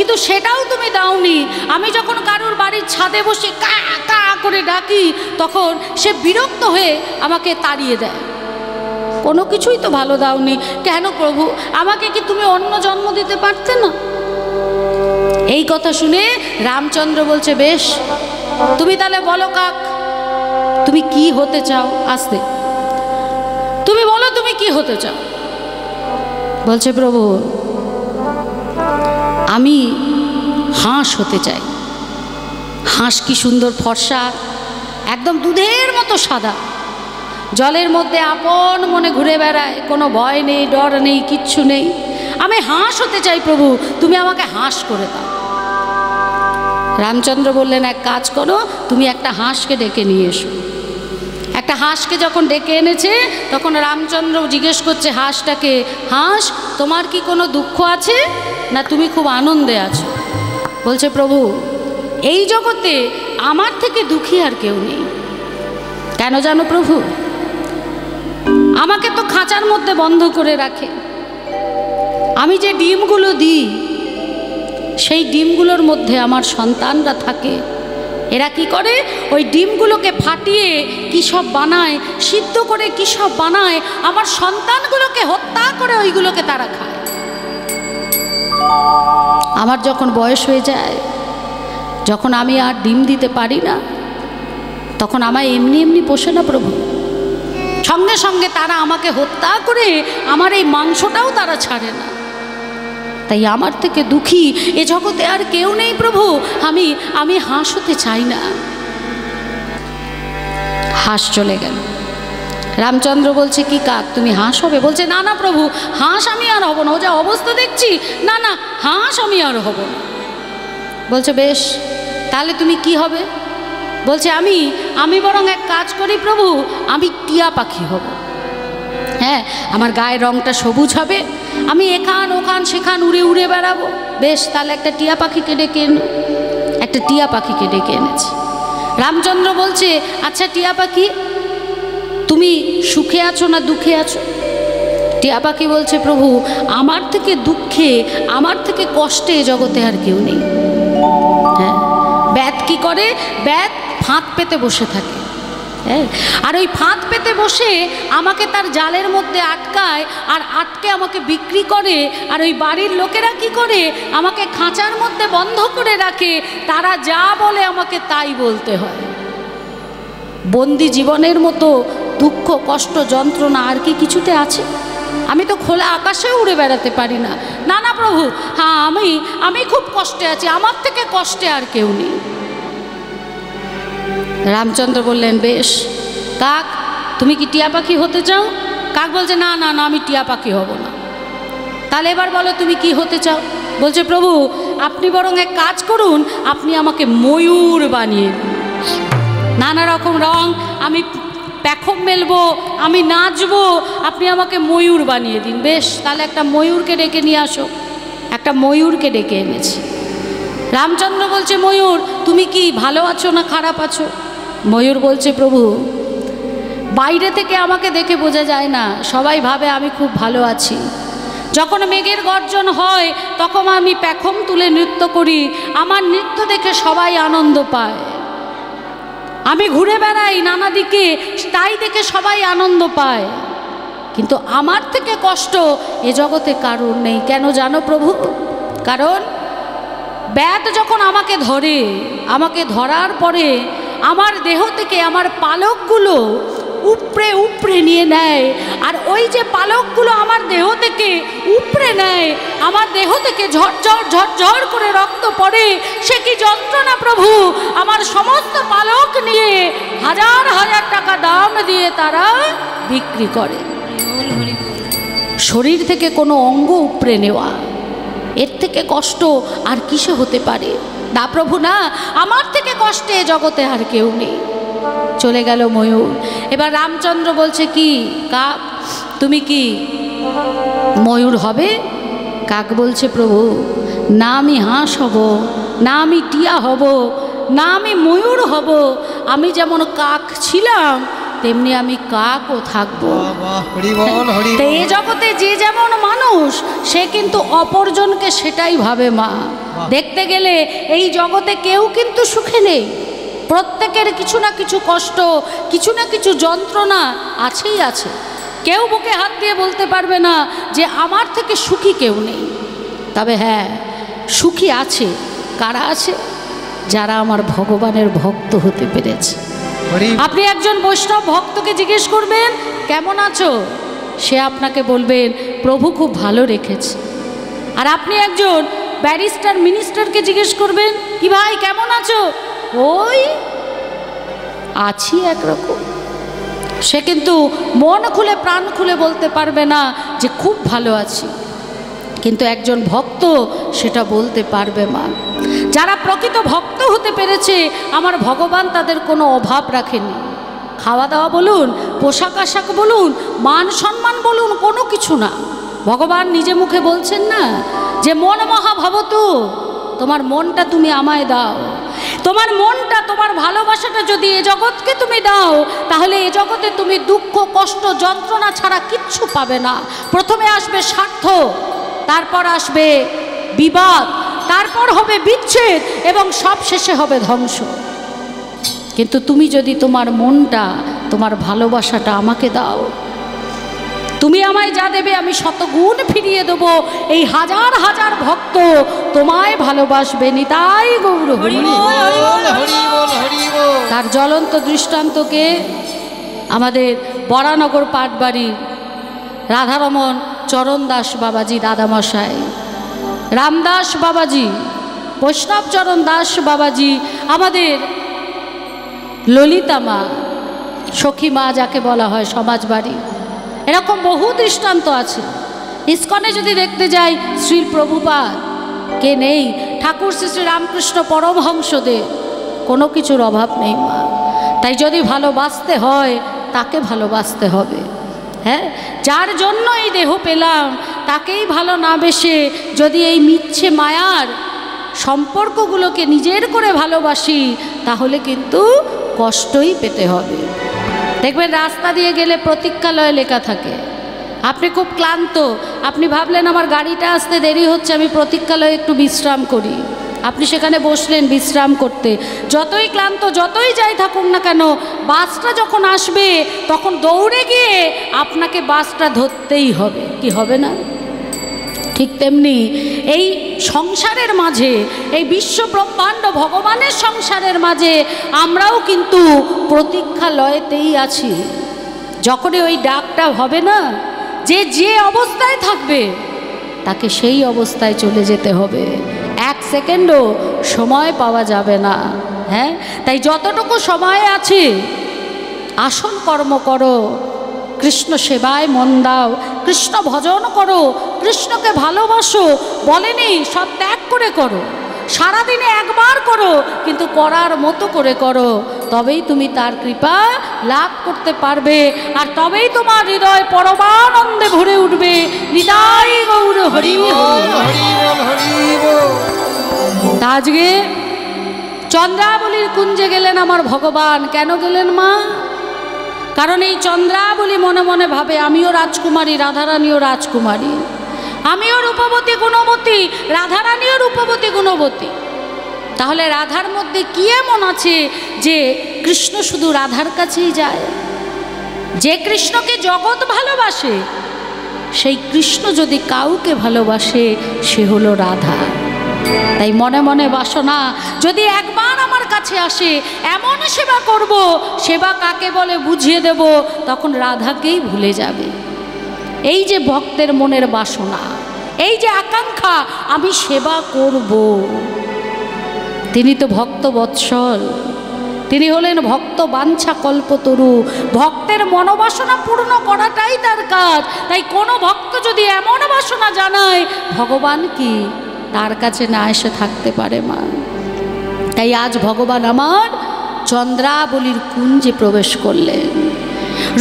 কিন্তু সেটাও তুমি দাওনি। আমি যখন কারোর বাড়ির ছাদে বসে কা কা করে ডাকি তখন সে বিরক্ত হয়ে আমাকে তাড়িয়ে দেয়। কোনো কিছুই তো ভালো দাওনি, কেন প্রভু? আমাকে কি তুমি অন্য জন্ম দিতে পারতে না? এই কথা শুনে রামচন্দ্র বলছে, বেশ তুমি তাহলে বলো কাক, তুমি কি হতে চাও? আস্তে তুমি বলো, তুমি কি হতে চাও? বলছে, প্রভু আমি হাঁস হতে চাই। হাঁস কি সুন্দর ফর্সা, একদম দুধের মতো সাদা, জলের মধ্যে আপন মনে ঘুরে বেড়ায়, কোনো ভয় নেই, ডর নেই, কিচ্ছু নেই। আমি হাঁস হতে চাই প্রভু, তুমি আমাকে হাঁস করে দাও। রামচন্দ্র বললেন, এক কাজ করো, তুমি একটা হাঁসকে ডেকে নিয়ে এসো। একটা হাঁসকে যখন ডেকে এনেছে তখন রামচন্দ্র জিজ্ঞেস করছে হাঁসটাকে, হাঁস তোমার কি কোনো দুঃখ আছে না তুমি খুব আনন্দে আছো? বলছে, প্রভু এই জগতে আমার থেকে দুঃখী আর কেউ নেই। কেন জানো প্রভু? আমাকে তো খাঁচার মধ্যে বন্ধ করে রাখে। আমি যে ডিমগুলো দিই সেই ডিমগুলোর মধ্যে আমার সন্তানরা থাকে। এরা কি করে? ওই ডিমগুলোকে ফাটিয়ে কী সব বানায়, সিদ্ধ করে কী সব বানায়, আমার সন্তানগুলোকে হত্যা করে ওইগুলোকে তারা খায়। আমার যখন বয়স হয়ে যায়, যখন আমি আর ডিম দিতে পারি না, তখন আমায় এমনি এমনি পোষে না প্রভু, সঙ্গে সঙ্গে তারা আমাকে হত্যা করে আমার এই মাংসটাও তারা ছাড়ে না। তাই আমার থেকে দুঃখী এ জগতে আর কেউ নেই প্রভু। আমি হাঁস হতে চাই না। হাঁস চলে গেল। রামচন্দ্র বলছে, কি কাক তুমি হাঁস হবে? বলছে, না না প্রভু, হাঁস আমি আর হব না, ও যা অবস্থা দেখছি, না না হাঁস আমি আর হব না। বলছে, বেশ তাহলে তুমি কি হবে? বলছে, আমি বরং এক কাজ করি প্রভু, আমি টিয়া পাখি হব। হ্যাঁ, আমার গায়ের রঙটা সবুজ হবে, আমি এখান ওখান সেখান উড়ে উড়ে বেড়াবো। বেশ তাহলে একটা টিয়া পাখিকে ডেকে এনো। একটা টিয়া পাখিকে ডেকে এনেছে। রামচন্দ্র বলছে, আচ্ছা টিয়া পাখি তুমি সুখে আছো না দুঃখে আছো? টিয়া পাখি বলছে, প্রভু আমার থেকে দুঃখে, আমার থেকে কষ্টে জগতে আর কেউ নেই। হ্যাঁ, ব্যাত কি করে? ব্যাত ফাঁদ পেতে বসে থাকে। হ্যাঁ, আর ওই ফাঁদ পেতে বসে আমাকে তার জালের মধ্যে আটকায়, আর আটকে আমাকে বিক্রি করে। আর ওই বাড়ির লোকেরা কি করে? আমাকে খাঁচার মধ্যে বন্ধ করে রাখে, তারা যা বলে আমাকে তাই বলতে হয়। বন্দি জীবনের মতো দুঃখ কষ্ট যন্ত্রণা আর কি কিছুতে আছে? আমি তো খোলা আকাশে উড়ে বেড়াতে পারি না। না না প্রভু, হ্যাঁ আমি খুব কষ্টে আছি, আমার থেকে কষ্টে আর কেউ নেই। রামচন্দ্র বললেন, বেশ কাক তুমি কি টিয়া পাখি হতে চাও? কাক বলছে, না না না আমি টিয়া পাখি হব না। তাহলে এবার বলো তুমি কি হতে চাও? বলছে, প্রভু আপনি বরং এক কাজ করুন, আপনি আমাকে ময়ূর বানিয়ে দিন। নানা রকম রং, আমি পেখম মেলবো, আমি নাচবো, আপনি আমাকে ময়ূর বানিয়ে দিন। বেশ তাহলে একটা ময়ূরকে ডেকে নিয়ে আসো। একটা ময়ূরকে ডেকে এনেছি। রামচন্দ্র বলছে, ময়ূর তুমি কি ভালো আছো না খারাপ আছো? ময়ূর বলছে, প্রভু বাইরে থেকে আমাকে দেখে বোঝা যায় না, সবাই ভাবে আমি খুব ভালো আছি। যখন মেঘের গর্জন হয় তখন আমি পেখম তুলে নৃত্য করি, আমার নৃত্য দেখে সবাই আনন্দ পায়। আমি ঘুরে বেড়াই নানা দিকে, তাই দেখে সবাই আনন্দ পায়। কিন্তু আমার থেকে কষ্ট এ জগতে কারোর নেই। কেন জানো প্রভু? কারণ ব্যাত যখন আমাকে ধরে, আমাকে ধরার পরে আমার দেহ থেকে আমার পালকগুলো উপড়ে উপড়ে নিয়ে নেয়। আর ওই যে পালকগুলো আমার দেহ থেকে উপড়ে নেয়, আমার দেহ থেকে ঝরঝর ঝরঝর করে রক্ত পড়ে। সে কি যন্ত্রণা প্রভু! আমার সমস্ত পালক নিয়ে হাজার হাজার টাকা দাম দিয়ে তারা বিক্রি করে। শরীর থেকে কোনো অঙ্গ উপড়ে নেওয়া, এর থেকে কষ্ট আর কিসে হতে পারে? না প্রভু না, আমার থেকে কষ্টে জগতে আর কেউ নেই। চলে গেল ময়ূর। এবার রামচন্দ্র বলছে, কি কাক তুমি কি ময়ূর হবে? কাক বলছে, প্রভু না আমি হাঁস হব, না আমি টিয়া হব, না আমি ময়ূর হব। আমি যেমন কাক ছিলাম তেমনি আমি কাকও থাকবো। এই জগতে যে যেমন মানুষ সে কিন্তু অপরজনকে সেটাই ভাবে মা। দেখতে গেলে এই জগতে কেউ কিন্তু সুখে নেই, প্রত্যেকের কিছু না কিছু কষ্ট, কিছু না কিছু যন্ত্রণা আছেই আছে। কেউ বুকে হাত দিয়ে বলতে পারবে না যে আমার থেকে সুখী কেউ নেই। তবে হ্যাঁ, সুখী আছে কারা আছে? যারা আমার ভগবানের ভক্ত হতে পেরেছে। আপনি একজন বৈষ্ণব ভক্তকে জিজ্ঞেস করবেন কেমন আছো, সে আপনাকে বলবেন প্রভু খুব ভালো রেখেছে। আর আপনি একজন ব্যারিস্টার মিনিস্টারকে জিজ্ঞেস করবেন কি ভাই কেমন আছো, ওই আছি একরকম। সে কিন্তু মন খুলে প্রাণ খুলে বলতে পারবে না যে খুব ভালো আছি, কিন্তু একজন ভক্ত সেটা বলতে পারবে। মা, যারা প্রকৃত ভক্ত হতে পেরেছে, আমার ভগবান তাদের কোনো অভাব রাখেনি। খাওয়া দাওয়া বলুন, পোশাক আশাক বলুন, মান সম্মান বলুন, কোনো কিছু না। ভগবান নিজে মুখে বলছেন না যে মন মহাভাবতু, তোমার মনটা তুমি আমায় দাও। তোমার মনটা, তোমার ভালোবাসাটা যদি এ জগৎকে তুমি দাও, তাহলে এ জগতে তুমি দুঃখ কষ্ট যন্ত্রণা ছাড়া কিচ্ছু পাবে না। প্রথমে আসবে স্বার্থ, তারপর আসবে বিবাদ, তারপর হবে বিচ্ছেদ এবং সব শেষে হবে ধ্বংস। কিন্তু তুমি যদি তোমার মনটা, তোমার ভালোবাসাটা আমাকে দাও, তুমি আমায় যা দেবে আমি শতগুণ ফিরিয়ে দেব। এই হাজার হাজার ভক্ত তোমায় ভালোবাসবে। নিতাই গৌর হরি বল। তার জ্বলন্ত দৃষ্টান্তকে আমাদের বরানগর পাটবাড়ির রাধারমন চরণ দাস বাবাজি দাদামশাই, রামদাস বাবাজি, বৈষ্ণব চরণ দাস বাবাজি, আমাদের ললিতা মা, সখী মা যাকে বলা হয় সমাজবাড়ি, এরকম বহু দৃষ্টান্ত আছে। ইস্কনে যদি দেখতে যাই, শ্রী প্রভুপাদ কে নেই, ঠাকুর শ্রী শ্রী রামকৃষ্ণ পরমহংসদেব, কোনো কিছুর অভাব নেই মা। তাই যদি ভালোবাসতে হয় তাকে ভালোবাসতে হবে। হ্যাঁ, যার জন্য এই দেহ পেলাম তাকেই ভালো না বেসে যদি এই মিথ্যে মায়ার সম্পর্কগুলোকে নিজের করে ভালোবাসি, তাহলে কিন্তু কষ্টই পেতে হবে। দেখবেন রাস্তা দিয়ে গেলে প্রতীক্ষালয় লেখা থাকে। আপনি খুব ক্লান্ত, আপনি ভাবলেন আমার গাড়িটা আসতে দেরি হচ্ছে, আমি প্রতীক্ষালয়ে একটু বিশ্রাম করি। আপনি সেখানে বসলেন বিশ্রাম করতে। যতই ক্লান্ত, যতই যাই থাকুন না কেন, বাসটা যখন আসবে তখন দৌড়ে গিয়ে আপনাকে বাসটা ধরতেই হবে, কি হবে না? ঠিক তেমনি এই সংসারের মাঝে, এই বিশ্ব ব্রহ্মাণ্ড ভগবানের সংসারের মাঝে আমরাও কিন্তু প্রতীক্ষালয়েতেই আছি। যখনই ওই ডাকটা হবে না, যে যে অবস্থায় থাকবে তাকে সেই অবস্থায় চলে যেতে হবে। এক সেকেন্ডও সময় পাওয়া যাবে না। হ্যাঁ, তাই যতটুকু সময় আছে আসন কর্ম করো, কৃষ্ণ সেবায় মন দাও, কৃষ্ণ ভজন করো, কৃষ্ণকে ভালোবাসো। বলেনি সব ত্যাগ করে করো, সারাদিনে একবার করো, কিন্তু করার মতো করে করো, তবেই তুমি তার কৃপা লাভ করতে পারবে। আর তবেই তোমার হৃদয় পরমানন্দে ভরে উঠবে। নিতাই গৌর হরি বল। আজকে চন্দ্রাবলীর কুঞ্জে গেলেন আমার ভগবান। কেন গেলেন মা? কারণ এই চন্দ্রাবলী মনে মনে ভাবে আমিও রাজকুমারী, রাধারানীও রাজকুমারী, আমিও রূপবতী গুণবতী, রাধারানীও রূপবতী গুণবতী। তাহলে রাধার মধ্যে কি এমন আছে যে কৃষ্ণ শুধু রাধার কাছেই যায়? যে কৃষ্ণকে জগৎ ভালোবাসে, সেই কৃষ্ণ যদি কাউকে ভালোবাসে সে হলো রাধা। তাই মনে মনে বাসনা, যদি একবার আমার কাছে আসে এমন সেবা করব, সেবা কাকে বলে বুঝিয়ে দেব, তখন রাধাকেই ভুলে যাবে। এই যে ভক্তের মনের বাসনা, এই যে আকাঙ্ক্ষা আমি সেবা করব, তিনি তো ভক্ত বৎসল, তিনি হলেন ভক্ত বাঞ্ছা কল্পতরু। ভক্তের মনোবাসনা পূর্ণ করাটাই তার কাজ। তাই কোনো ভক্ত যদি এমন বাসনা জানায়, ভগবান কি তার কাছে না এসে থাকতে পারে মা? তাই আজ ভগবান আমার চন্দ্রাবলীর কুঞ্জে প্রবেশ করলেন।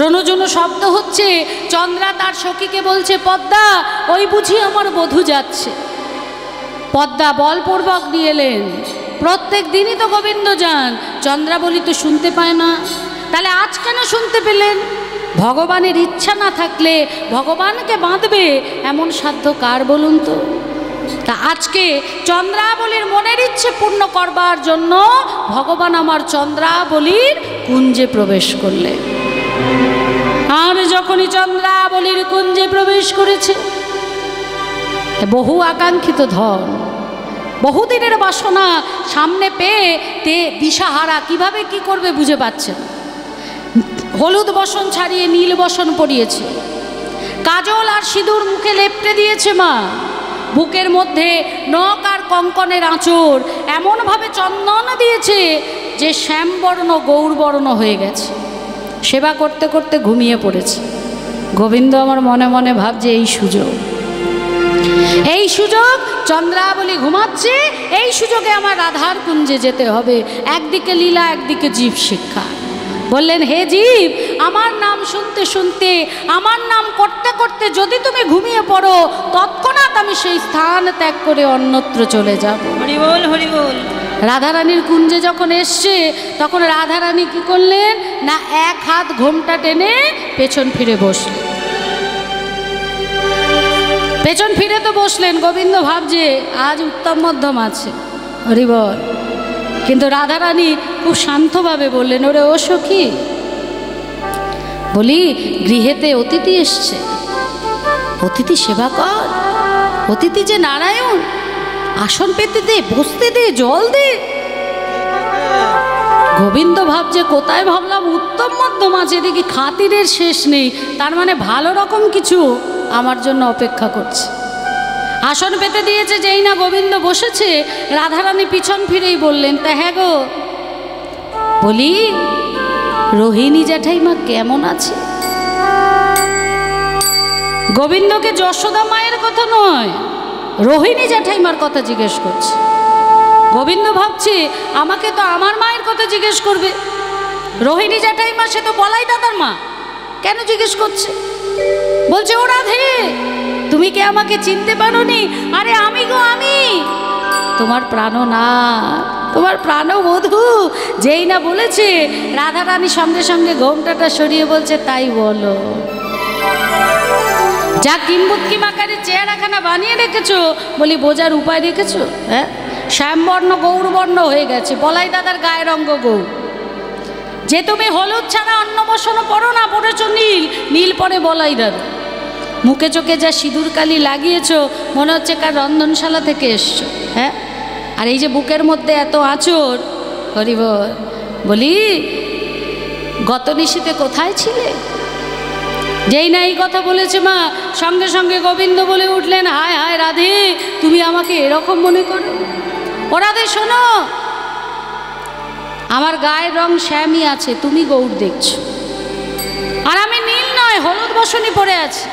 রণজনু শব্দ হচ্ছে, চন্দ্রা তার সখীকে বলছে, পদ্মা ওই বুঝি আমার বধূ যাচ্ছে। পদ্মা বলপূর্বক নিয়ে এলেন। প্রত্যেক দিনই তো গোবিন্দ যান, চন্দ্রাবলী তো শুনতে পায় না। তাহলে আজ কেন শুনতে পেলেন? ভগবানের ইচ্ছা না থাকলে ভগবানকে বাঁধবে এমন সাধ্য কার বলুন তো? তা আজকে চন্দ্রাবলীর মনের ইচ্ছে পূর্ণ করবার জন্য ভগবান আমার চন্দ্রাবলীর কুঞ্জে প্রবেশ করলেন। আর যখনই চন্দ্রাবলীর কুঞ্জে প্রবেশ করেছে, বহু আকাঙ্ক্ষিত ধন, বহুদিনের বাসনা সামনে পেয়ে তে দিশাহারা, কিভাবে কি করবে বুঝে পাচ্ছেন। হলুদ বসন ছাড়িয়ে নীল বসন পরিয়েছে, কাজল আর সিঁদুর মুখে লেপটে দিয়েছে মা, বুকের মধ্যে নখ আর কঙ্কনের আঁচড় এমনভাবে চন্দন দিয়েছে যে শ্যামবর্ণ গৌরবর্ণ হয়ে গেছে। সেবা করতে করতে ঘুমিয়ে পড়েছে। গোবিন্দ আমার মনে মনে ভাবছে এই সুযোগ চন্দ্রাবলী ঘুমাচ্ছে, এই সুযোগে আমার রাধার কুঞ্জে যেতে হবে। একদিকে লীলা, একদিকে জীব শিক্ষা। বললেন, হে জীব, আমার নাম শুনতে শুনতে, আমার নাম করতে করতে যদি তুমি ঘুমিয়ে পড়ো, তৎক্ষণাৎ আমি সেই স্থান ত্যাগ করে অন্যত্র চলে যাব। হরি বল, হরি বল। রাধারানীর কুঞ্জে যখন এসছে, তখন রাধারানী কি করলেন না, এক হাত ঘোমটা টেনে পেছন ফিরে বসলেন। পেছন ফিরে তো বসলেন, গোবিন্দ ভাবছে আজ উত্তম মধ্যম আছে, হরি বল। কিন্তু রাধারানী খুব শান্তভাবে বললেন, ওরে ও সখী, বলি গৃহেতে অতিথি এসছে, অতিথি সেবা কর, অতিথি যে নারায়ণ, আসন পেতে দে, বসতে দে, জল দে। গোবিন্দ ভাবছে কোথায় ভাবলাম উত্তম মধ্যম আছে, এদিকে খাতিরের শেষ নেই, তার মানে ভালো রকম কিছু আমার জন্য অপেক্ষা করছে। আসন পেতে দিয়েছে, যেই না গোবিন্দ বসেছে, রাধারানী পিছন ফিরেই বললেন, তা হ্যাঁ গো, বলি রোহিণী জ্যাঠাইমা কেমন আছে? গোবিন্দকে যশোদা মায়ের কথা নয়, রোহিণী জ্যাঠাইমার কথা জিজ্ঞেস করছে। গোবিন্দ ভাবছে আমাকে তো আমার মায়ের কথা জিজ্ঞেস করবে, রোহিণী জ্যাঠাইমা সে তো বলাই দাদার মা, কেন জিজ্ঞেস করছে? বলছে, ও রাধে, তুমি কি আমাকে চিনতে পারোনি? আরে আমি গো, আমি তোমার প্রাণনাথ, তোমার প্রাণবধূ। যেই না বলেছে, রাধারানী সঙ্গে সঙ্গে ঘোমটাটা সরিয়ে বলছে, তাই বলো। যা কিম্বুৎকিম আকারে চেহারাখানা বানিয়ে রেখেছো, বলি বোঝার উপায় রেখেছো? হ্যাঁ, শ্যামবর্ণ গৌরবর্ণ হয়ে গেছে, বলাই দাদার গায়ের অঙ্গ গৌর। যে তুমি হলুদ ছাড়া অন্য বসনও পরো না, পড়েছো নীল, নীল পরে বলাই দাদা। মুখে চোখে যা সিঁদুর কালি লাগিয়েছো, মনে হচ্ছে কার রন্ধনশালা থেকে এসছো। হ্যাঁ, আর এই যে বুকের মধ্যে এত আঁচড়, হরি বল। বলি গত নিশীতে কোথায় ছিলে? যেই না এই কথা বলেছে মা, সঙ্গে সঙ্গে গোবিন্দ বলে উঠলেন, হায় হায় রাধে, তুমি আমাকে এরকম মনে করো? ও রাধে শোনো, আমার গায়ের রং শ্যামই আছে, তুমি গৌর দেখছো, আর আমি নীল নয়, হলুদ বসনই পরে আছি।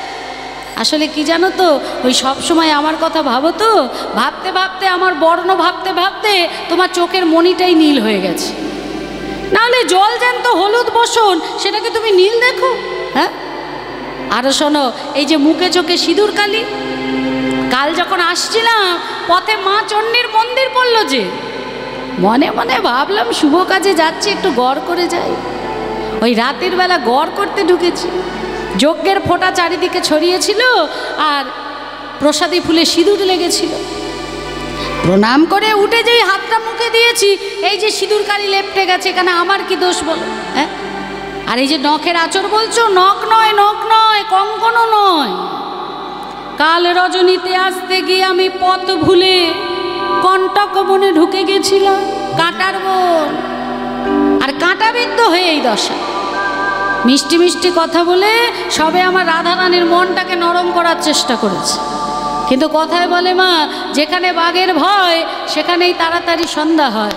আসলে কি জানো তো, ওই সব সময় আমার কথা ভাবো তো, ভাবতে ভাবতে আমার বর্ণ ভাবতে ভাবতে তোমার চোখের মণিটাই নীল হয়ে গেছে। নাহলে জল জ্যান্ত হলুদ বসন, সেটাকে তুমি নীল দেখো? হ্যাঁ, আরও শোনো, এই যে মুখে চোখে সিঁদুর কালি, কাল যখন আসছিলাম পথে মা চণ্ডীর মন্দির পড়লো, যে মনে মনে ভাবলাম শুভ কাজে যাচ্ছি, একটু গড় করে যাই। ওই রাতের বেলা গড় করতে ঢুকেছি, যজ্ঞের ফোঁটা চারিদিকে ছড়িয়েছিল, আর প্রসাদী ফুলে সিঁদুর লেগেছিল। প্রণাম করে উঠে যেই হাতটা মুখে দিয়েছি, এই যে সিঁদুর কালি লেপটে গেছে, এখানে আমার কি দোষ বলো? হ্যাঁ, আর এই যে নখের আঁচড় বলছো, নখ নয়, নখ নয়, কঙ্কনও নয়। কাল রজনীতে আসতে গিয়ে আমি পথ ভুলে কণ্টক বনে ঢুকে গেছিলাম, কাঁটার বন, আর কাঁটাবিদ্ধ হয়ে এই দশা। মিষ্টি মিষ্টি কথা বলে সবে আমার রাধারানীর মনটাকে নরম করার চেষ্টা করেছে, কিন্তু কথায় বলে মা, যেখানে বাঘের ভয় সেখানেই তাড়াতাড়ি সন্ধ্যা হয়।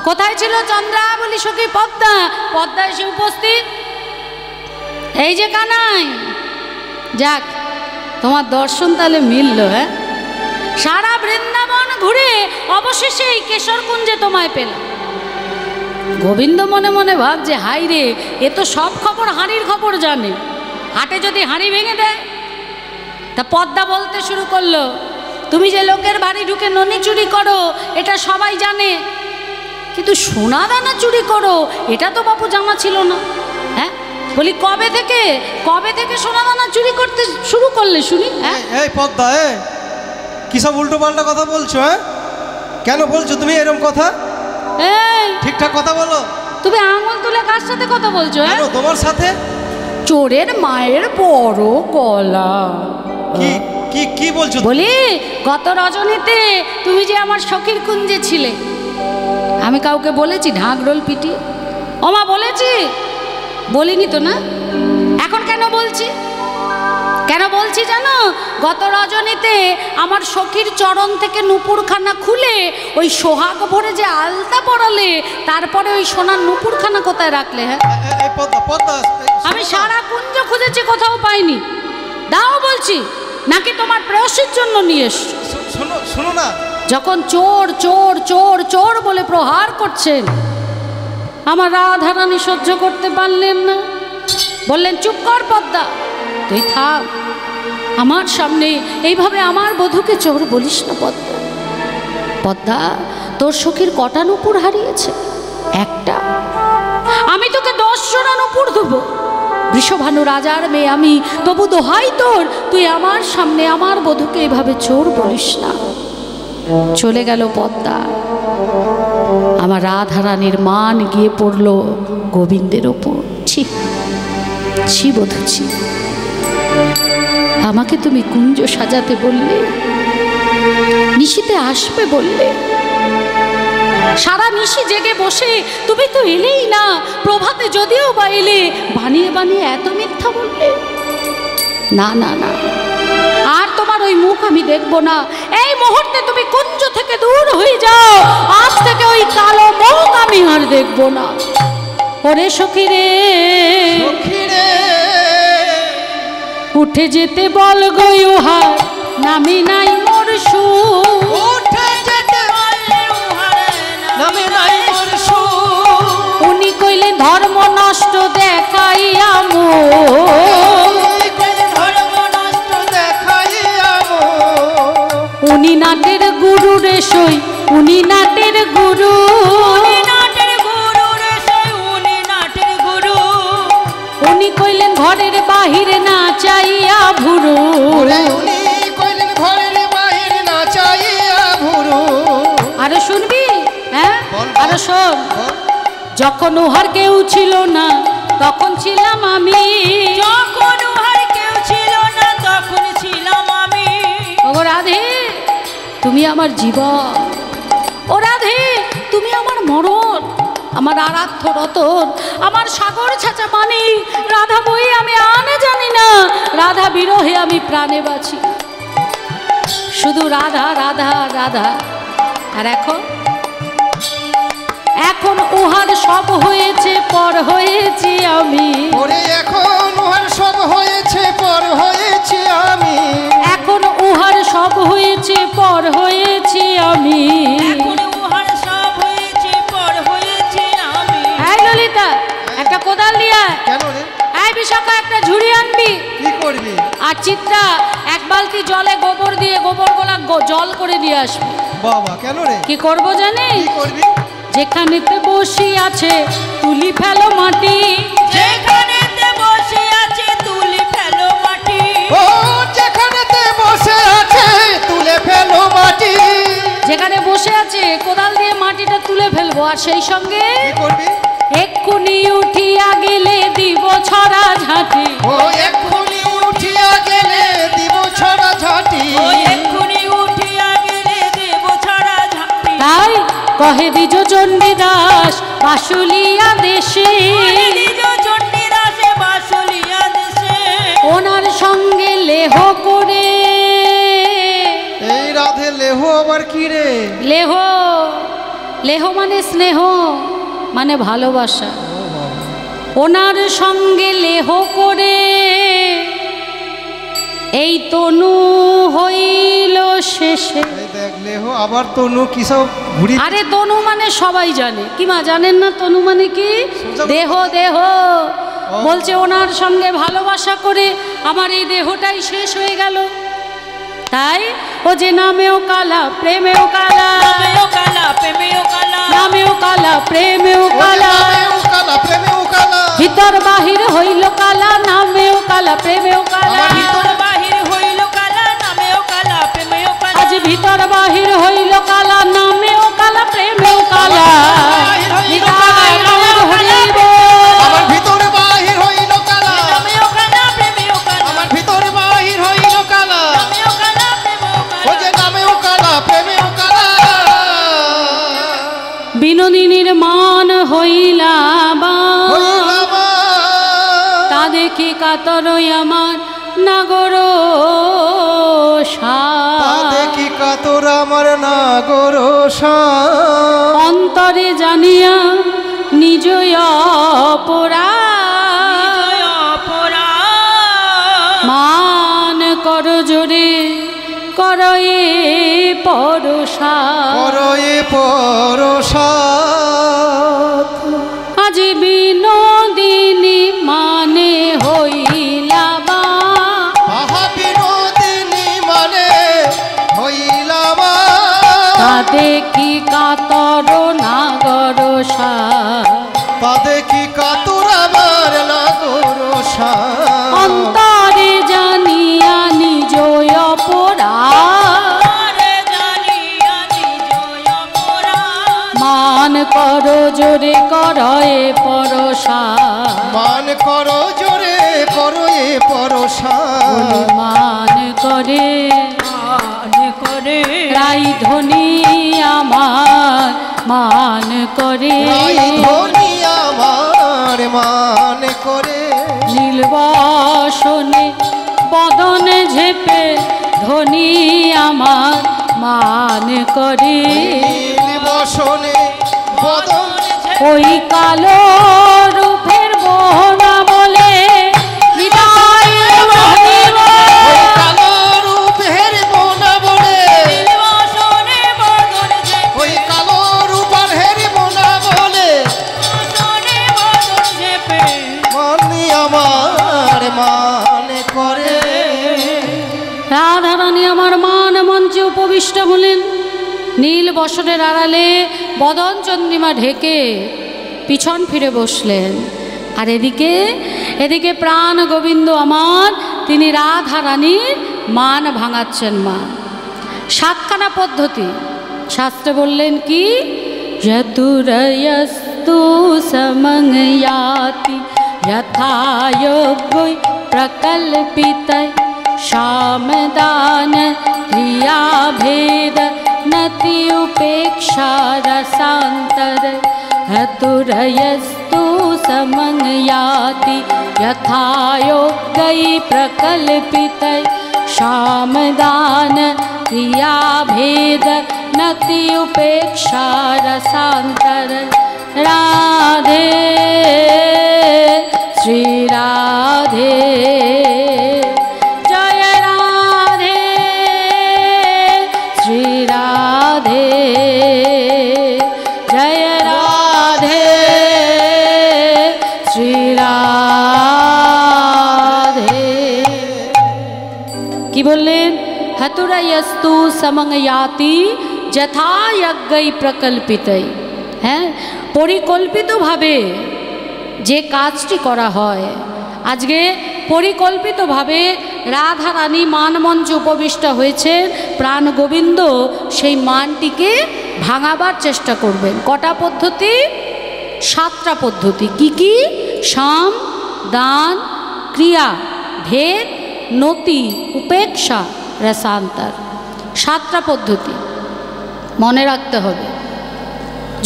কোথায় ছিল চন্দ্রাবলী সখী পদ্মা? পদ্মা এসে উপস্থিত, এই যে কানাই, যাক তোমার দর্শন তাহলে মিলল। হ্যাঁ, সারা বৃন্দাবন ঘুরে অবশেষে এই কেশরকুঞ্জে তোমায় পেলাম। গোবিন্দ মনে মনে ভাবছে, হাই রে, এ তো সব খবর হাঁড়ির খবর জানে, হাটে যদি হাঁড়ি ভেঙে দেয়। তা পদ্মা বলতে শুরু করলো, তুমি যে লোকের বাড়ি ঢুকে ননি চুরি করো এটা সবাই জানে, কিন্তু সোনা দানা চুরি করো এটা তো বাপু জানা ছিল না। হ্যাঁ, বলি কবে থেকে সোনা দানা চুরি করতে শুরু করলে শুনি? হ্যাঁ, এই পদ্মা, কি কি সব উল্টো পাল্টা কথা বলছো? হ্যাঁ, কেন বলছো তুমি এরকম কথা? এই ঠিকঠাক কথা বলো। তুমি আঙুল তুলে কার সাথে কথা বলছো? কেন তোমার সাথে? চোরের মায়ের বড় গলা। কি কি কি বলছো? বলি গত রজনীতে তুমি যে আমার সখীর কুঞ্জে ছিলে, আমি কাউকে বলেছি ঢাকঢোল পিটি? ওমা বলেছি? বলিনি তো না। এখন কেন বলছি? কেন বলছি জানো? গত রজনীতে আমার সখীর চরণ থেকে নুপুরখানা খুলে ওই সোহাগ ভরে যে আলতা পরালে, তারপরে ওই সোনার নুপুরখানা কোথায় রাখলে? হ্যাঁ, আমি সারা কুঞ্জ খুঁজেছি, কোথাও পাইনি। দাও বলছি, নাকি তোমার প্রেয়সীর জন্য নিয়ে এসছো? শোনো না, যখন চোর চোর চোর চোর বলে প্রহার করছেন, আমার রাধারানী সহ্য করতে পারলেন না, বললেন চুপ কর পদ্মা, তুই থাক আমার সামনে, এইভাবে আমার বধূকে চোর বলিস না পদ্মা। পদ্মা, তোর সখীর কটা নুপুর হারিয়েছে? একটা। আমি তোকে 10 জোড়া নুপুর দেবো। বৃষভানু রাজার মেয়ে আমি, তবু দোহাই তোর, তুই আমার সামনে আমার বধূকে এভাবে চোর বলিস না। চলে গেল পদ্মা। আমার রাধারানীর মান গিয়ে পড়ল গোবিন্দের ওপর। ছি ছি বধূ ছি, আমাকে তুমি কুঞ্জ সাজাতে বললে, নিশিতে আসবে বললে, সারা নিশি জেগে বসে তুমি তো এলেই না, প্রভাতে যদিও বা এলে বানিয়ে বানিয়ে এত মিথ্যা বললে। না না না, আর তোমার ওই মুখ আমি দেখব না। এই মুহূর্তে তুমি কুঞ্জ থেকে দূর হয়ে যাও, আজ থেকে ওই কালো মুখ আমি আর দেখব না। ওরে সখী রে, উঠে যেতে বল গো উহার নামে নাই মোর সুর। উনি কইলে ধর্ম নষ্ট দেখাইয়া উনি নাটের গুরু রে সই, উনি নাটের গুরু, উনি কইলেন ঘরের বাহিরে না চাইয়া ভুরু। আরো শুনবি? হ্যাঁ আরো শোন। যখন উহার কেউ ছিল না তখন ছিলাম আমি, যখন উহার কেউ ছিল না তখন ছিলাম আমি। ও রাধে তুমি আমার জীবন, ও রাধে তুমি আমার মরণ, আমার আরাধ্য রতন, আমার সাগর ছাঁচা পানি। রাধা বই আমি আনে জানি না, রাধা বিরহে আমি প্রাণে বাঁচি, শুধু রাধা রাধা রাধা। আর এখন এখন উহার সব হয়েছে পর হয়েছি আমি, এখন উহার সব হয়েছে পর হয়েছি আমি, এখন উহার সব হয়েছে পর হয়েছি আমি, এখন উহার সব হয়েছে পর হয়েছি আমি। এই ললিতা একটা কোদাল নিয়ে আয়। কেন রে? এই বিশাখা একটা ঝুড়ি আনবি। কি করবি? আর চিত্রা এক বালতি জলে গোবর দিয়ে গোবর গোলা জল করে দিয়ে আসবি। বাবা কেন রে? কি করবো জানিস? কি করবি? যেখানেতে বসি আছে তুলি ফেলো মাটি, যেখানেতে বসে আছে তুলি ফেলো মাটি, ও যেখানেতে বসে আছে তুলে ফেলো মাটি। যেখানে বসে আছে কোদাল দিয়ে মাটিটা তুলে ফেলবো। আর সেই সঙ্গে কি করবি? এক্ষুনি উঠিয়া গেলে দিব ছড়া ঝাঁটি, ও এক্ষুনি উঠিয়া গেলে দিব ছড়া ঝাঁটি, ও এক্ষুনি উঠিয়া গেলে দেব ছড়া ঝাঁটি। তাই কহে দ্বিজ চণ্ডীদাস বাসুলিয়া দেশে, নিজ চণ্ডীদাসে বাসুলিয়া দেশে, ওনার সঙ্গে লেহ করে। এই রাধে লেহ আবার কি রে? লেহ, লেহ মানে স্নেহ, মানে ভালোবাসা। ওনার সঙ্গে লেহ করে এই তনু হইল শেষে। এই দেখ লেহ আবার তনু কি সব ঘুরি। আরে তনু মানে সবাই জানে, কি মা জানেন না তনু মানে কি? দেহ দেহ। বলছে ওনার সঙ্গে ভালোবাসা করে আমার এই দেহটাই শেষ হয়ে গেল। তাই ও যে নামেও কালা প্রেমেও কালা, নামেও কালা প্রেমেও কালা, নামেও কালা প্রেমেও কালা, প্রেমেও কালা, ভিতর বাহির হইল কালা, নামেও কালা প্রেমেও কালা, ভিতর বাহির হইল কালা, নামেও কালা প্রেমেও কালা। আজ ভিতর বাহির হইল কালা, নামেও কালা প্রেমেও কালা। নিতাই গৌর হরি বল। আমার ভিতর বাহির হইল কালা, নামেও কালা প্রেমেও কালা, আমার ভিতর বাহির হইল কালা, নামেও কালা প্রেমেও ও যে কালা। নামেও কালা প্রেমেও কালা। বিনোদিনীর মান হইলা বান, হইলা বান। তা দেখি কাতরই আমার নাগর তা দেখি কাতর আমার নাগর শান। অন্তরে জানিয়া নিজ অপরাধ, জয় অপরাধ। মান কর জোরে করয়ে পরশা। করয়ে পরশাত। আজ বিনোদিনী মানে হইলা বা, আহা বিনোদিনী মানে হইলা বান। তা দেখি কাতর নাগর সা। তা দেখি কাতর আমার নাগর শান। অন্তরে জানিয়া নিজ অপরাধ, আরে জানিয়া নিজ অপরাধ। মান কর জোরে করয়ে পরশা। মান করো জোরে করো এ পরশান। মান করে মান করে রাই ধনী আমার মান করে। রাই ধনী আমার মান করে। নীলবসনে বদনে ঝেপে ধনী আমার মান করে। নীল বসনে বদন ওই কালো রূপের মোহনা বলে নিতাই হরি বল। ওই কালো রূপের মোনা বলে। বসনে বদন যে ওই কালো রূপার হেরি মোনা বলে। বসনে বদন যেপে মানি আমার মান করে। রাধারানী আমার মান মঞ্চে উপবিষ্ট হলেন। নীল বসনের আড়ালে বদন চন্দ্রিমা ঢেকে পিছন ফিরে বসলেন। আর এদিকে প্রাণ গোবিন্দ আমার, তিনি রাধারানীর মান ভাঙাচ্ছেন। মা সাতখানা পদ্ধতি শাস্ত্রে বললেন কি, যতুরয়স্তু সমঙ্গয়াতি যথায়োগ্যৈ প্রকল্পিতৈ সামদান ক্রিয়া ভেদ নতি উপেক্ষা রসান্তর। হতুরয়স্তু সমঙ্গয়াতি যথায়োগ্যৈ প্রকল্পিতৈ सामदान क्रिया भेद नति उपेक्षा रसांतर। राधे श्री राधे जय राधे श्री राधे जय राधे श्री राधे। কি বললেন, হতুরয়স্তু সমঙ্গয়াতি যথা যজ্ঞৈ প্রকল্পিতৈ। হ্যাঁ, পরিকল্পিতভাবে যে কাজটি করা হয়, আজকে পরিকল্পিতভাবে রাধারানী মানমঞ্চে উপবিষ্ট হয়েছেন। প্রাণ গোবিন্দ সেই মানটিকে ভাঙাবার চেষ্টা করবেন। কটা পদ্ধতি? 7টা পদ্ধতি। কি কি? সাম, দান, ক্রিয়া, ভেদ, নতি, উপেক্ষা, রসান্তর। 7টা পদ্ধতি মনে রাখতে হবে।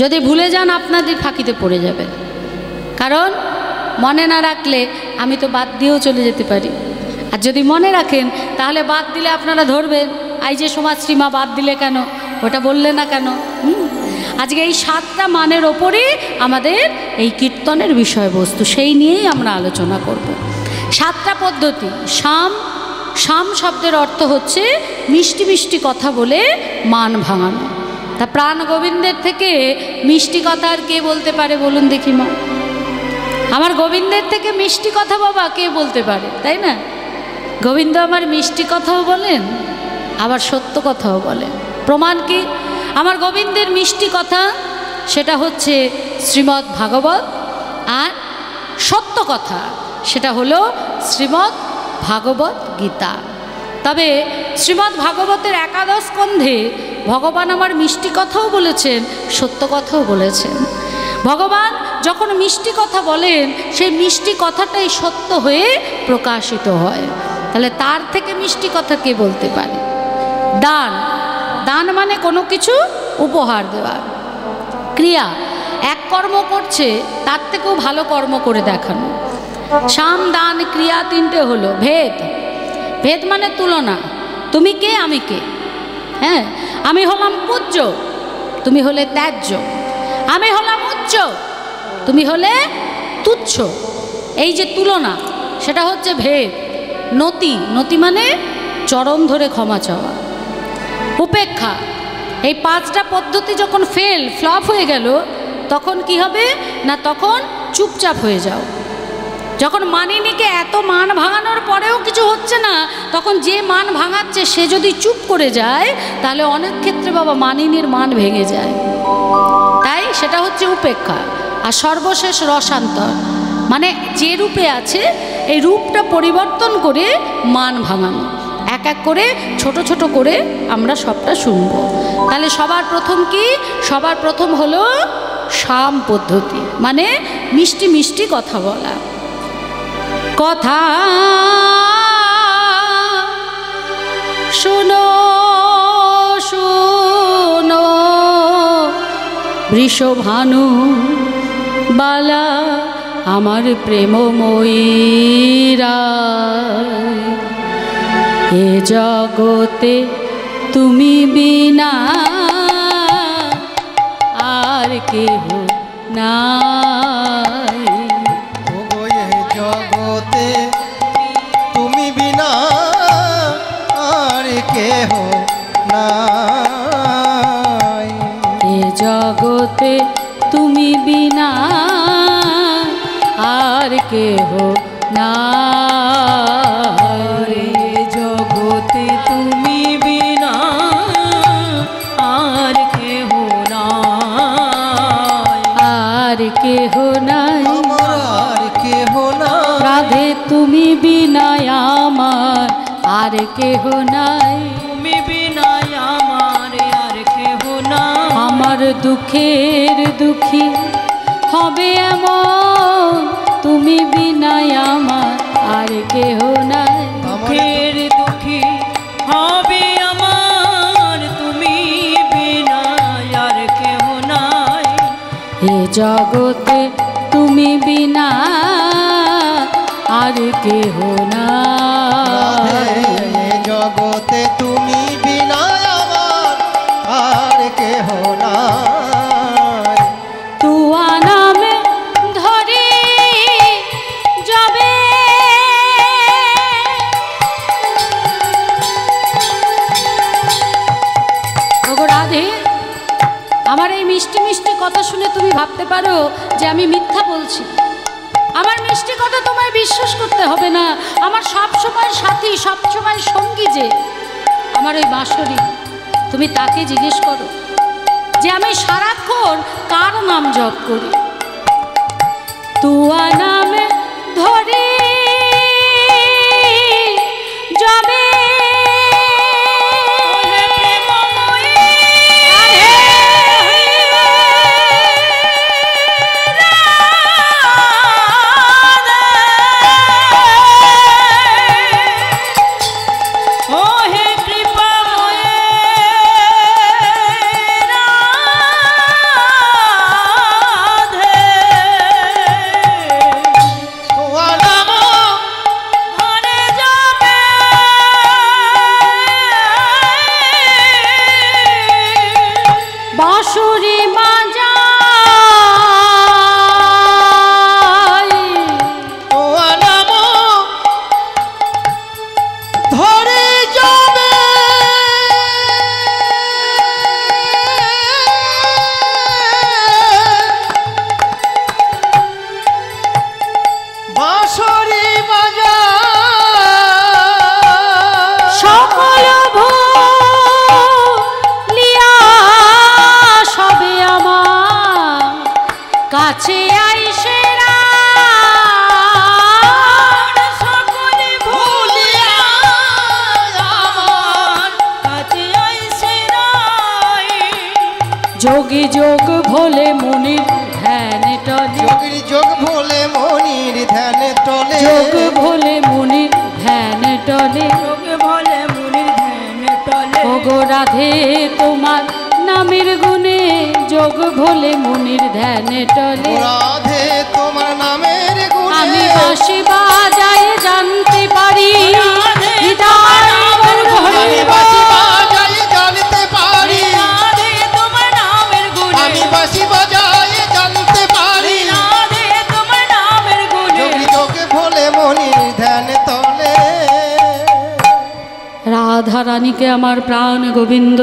যদি ভুলে যান আপনাদের ফাঁকিতে পড়ে যাবেন। কারণ মনে না রাখলে আমি তো বাদ দিয়েও চলে যেতে পারি। আর যদি মনে রাখেন তাহলে বাদ দিলে আপনারা ধরবেন, এই যে সমাজশ্রীমা বাদ দিলে কেন, ওটা বললে না কেন। আজকে এই 7টা মানের ওপরই আমাদের এই কীর্তনের বিষয়বস্তু, সেই নিয়েই আমরা আলোচনা করব। 7টা পদ্ধতি। সাম, সাম শব্দের অর্থ হচ্ছে মিষ্টি মিষ্টি কথা বলে মান ভাঙানো। তা প্রাণ গোবিন্দের থেকে মিষ্টি কথা আর কে বলতে পারে বলুন দেখি মা? আমার গোবিন্দের থেকে মিষ্টি কথা বাবা কে বলতে পারে, তাই না? গোবিন্দ আমার মিষ্টি কথাও বলেন, আবার সত্য কথাও বলেন। প্রমাণ কি? আমার গোবিন্দের মিষ্টি কথা সেটা হচ্ছে শ্রীমদ্ ভাগবত, আর সত্য কথা সেটা হলো শ্রীমদ্ ভাগবত গীতা। তবে শ্রীমদ্ ভাগবতের একাদশ স্কন্ধে ভগবান আমার মিষ্টি কথাও বলেছেন, সত্য কথাও বলেছেন। ভগবান যখন মিষ্টি কথা বলেন, সেই মিষ্টি কথাটাই সত্য হয়ে প্রকাশিত হয়। তাহলে তার থেকে মিষ্টি কথা কে বলতে পারে? দান, দান মানে কোনো কিছু উপহার দেওয়া। ক্রিয়া, এক কর্ম করছে তার থেকেও ভালো কর্ম করে দেখানো। সাম দান ক্রিয়া তিনটে হলো। ভেদ, ভেদ মানে তুলনা। তুমি কে, আমি কে? হ্যাঁ, আমি হলাম পূজ্য, তুমি হলে ত্যায্য। আমি হলাম উচ্চ, তুমি হলে তুচ্ছ। এই যে তুলনা, সেটা হচ্ছে ভেদ। নতি, নতি মানে চরম ধরে ক্ষমা চাওয়া। উপেক্ষা, এই পাঁচটা পদ্ধতি যখন ফ্লপ হয়ে গেল, তখন কি হবে না, তখন চুপচাপ হয়ে যাও। যখন মানিনীকে এত মান ভাঙানোর পরেও কিছু হচ্ছে না, তখন যে মান ভাঙাচ্ছে সে যদি চুপ করে যায়, তাহলে অনেক ক্ষেত্রে বাবা মানিনীর মান ভেঙে যায়। তাই সেটা হচ্ছে উপেক্ষা। আর সর্বশেষ রসান্তর, মানে যে রূপে আছে এই রূপটা পরিবর্তন করে মান ভাঙানো। এক এক করে ছোট ছোট করে আমরা সবটা শুনব। তাহলে সবার প্রথম কি? সবার প্রথম হলো সাম পদ্ধতি, মানে মিষ্টি মিষ্টি কথা বলা। কথা শুনো শুনো বৃষভানু বালা আমার প্রেমময়ীরা, এ জগতে তুমি বিনা আর কেহ নাই। ওগো এ জগতে তুমি বিনা আর কেহ নাই। এ জগতে তুমি বিনা আর কেহ নাই। জগতে তুমি বিনা আর কেহ নাই। আর কেহ নাই, আমার আর কেহ নাই। রাধে তুমি বিনা আমার আর কেহ নাই। তুমি বিনা আমার আর কেহ নাই। আমার দুঃখের দুঃখী হবে এমন, তুমি বিনা আমার আর কেহ নাই। দুঃখের দুঃখী হবে আমার, তুমি বিনা আর কেহ নাই। এ জগতে তুমি বিনা আর কেহ নাই। এ জগতে তুমি বিনা আমার আর কেহ নাই। তুয়া নামে ধরে যাবে ওগো রাধে, আমার এই মিষ্টি মিষ্টি কথা শুনে তুমি ভাবতে পারো যে আমি মিথ্যা বলছি। আমার মিষ্টি কথা তোমায় বিশ্বাস করতে হবে না। আমার সব সময় সাথী, সব সময় সঙ্গী যে আমার ওই বাঁশরি, তুমি তাকে জিজ্ঞেস করো যে আমি সারাক্ষণ কার নাম জপ করি। তুয়া নামে ধরে যাবে বাঁশুরি বাজায়, তোমার নাম ধরে যাবে বাঁশরি বাজায়। সকল ভুলিয়া সবে যোগী যোগ ভোলে মুনির ধ্যান টলে, যোগীর যোগ ভোলে মনির ধ্যানে টলে, যোগ ভোলে মুনির ধ্যান টলে। যোগ ভোলে মুনির ধ্যান টলে। ওগো রাধে তোমার নামের গুণে যোগ ভোলে মুনির ধ্যান টলে। রাধে তোমার নামের গুণে আমি বাঁশি বাজাই জানতে পারি, হৃদয় গর্ভে আমি বাঁশি বাজাই জানতে পারি, রাধে তোমার নামের গুণে, আমি বাঁশি বাজাই জানতে পারি, রাধে তোমার নামের গুণে। যোগী যোগ ভোলে মনির ধ্যানে টলে। রাধা রানীকে আমার প্রাণ গোবিন্দ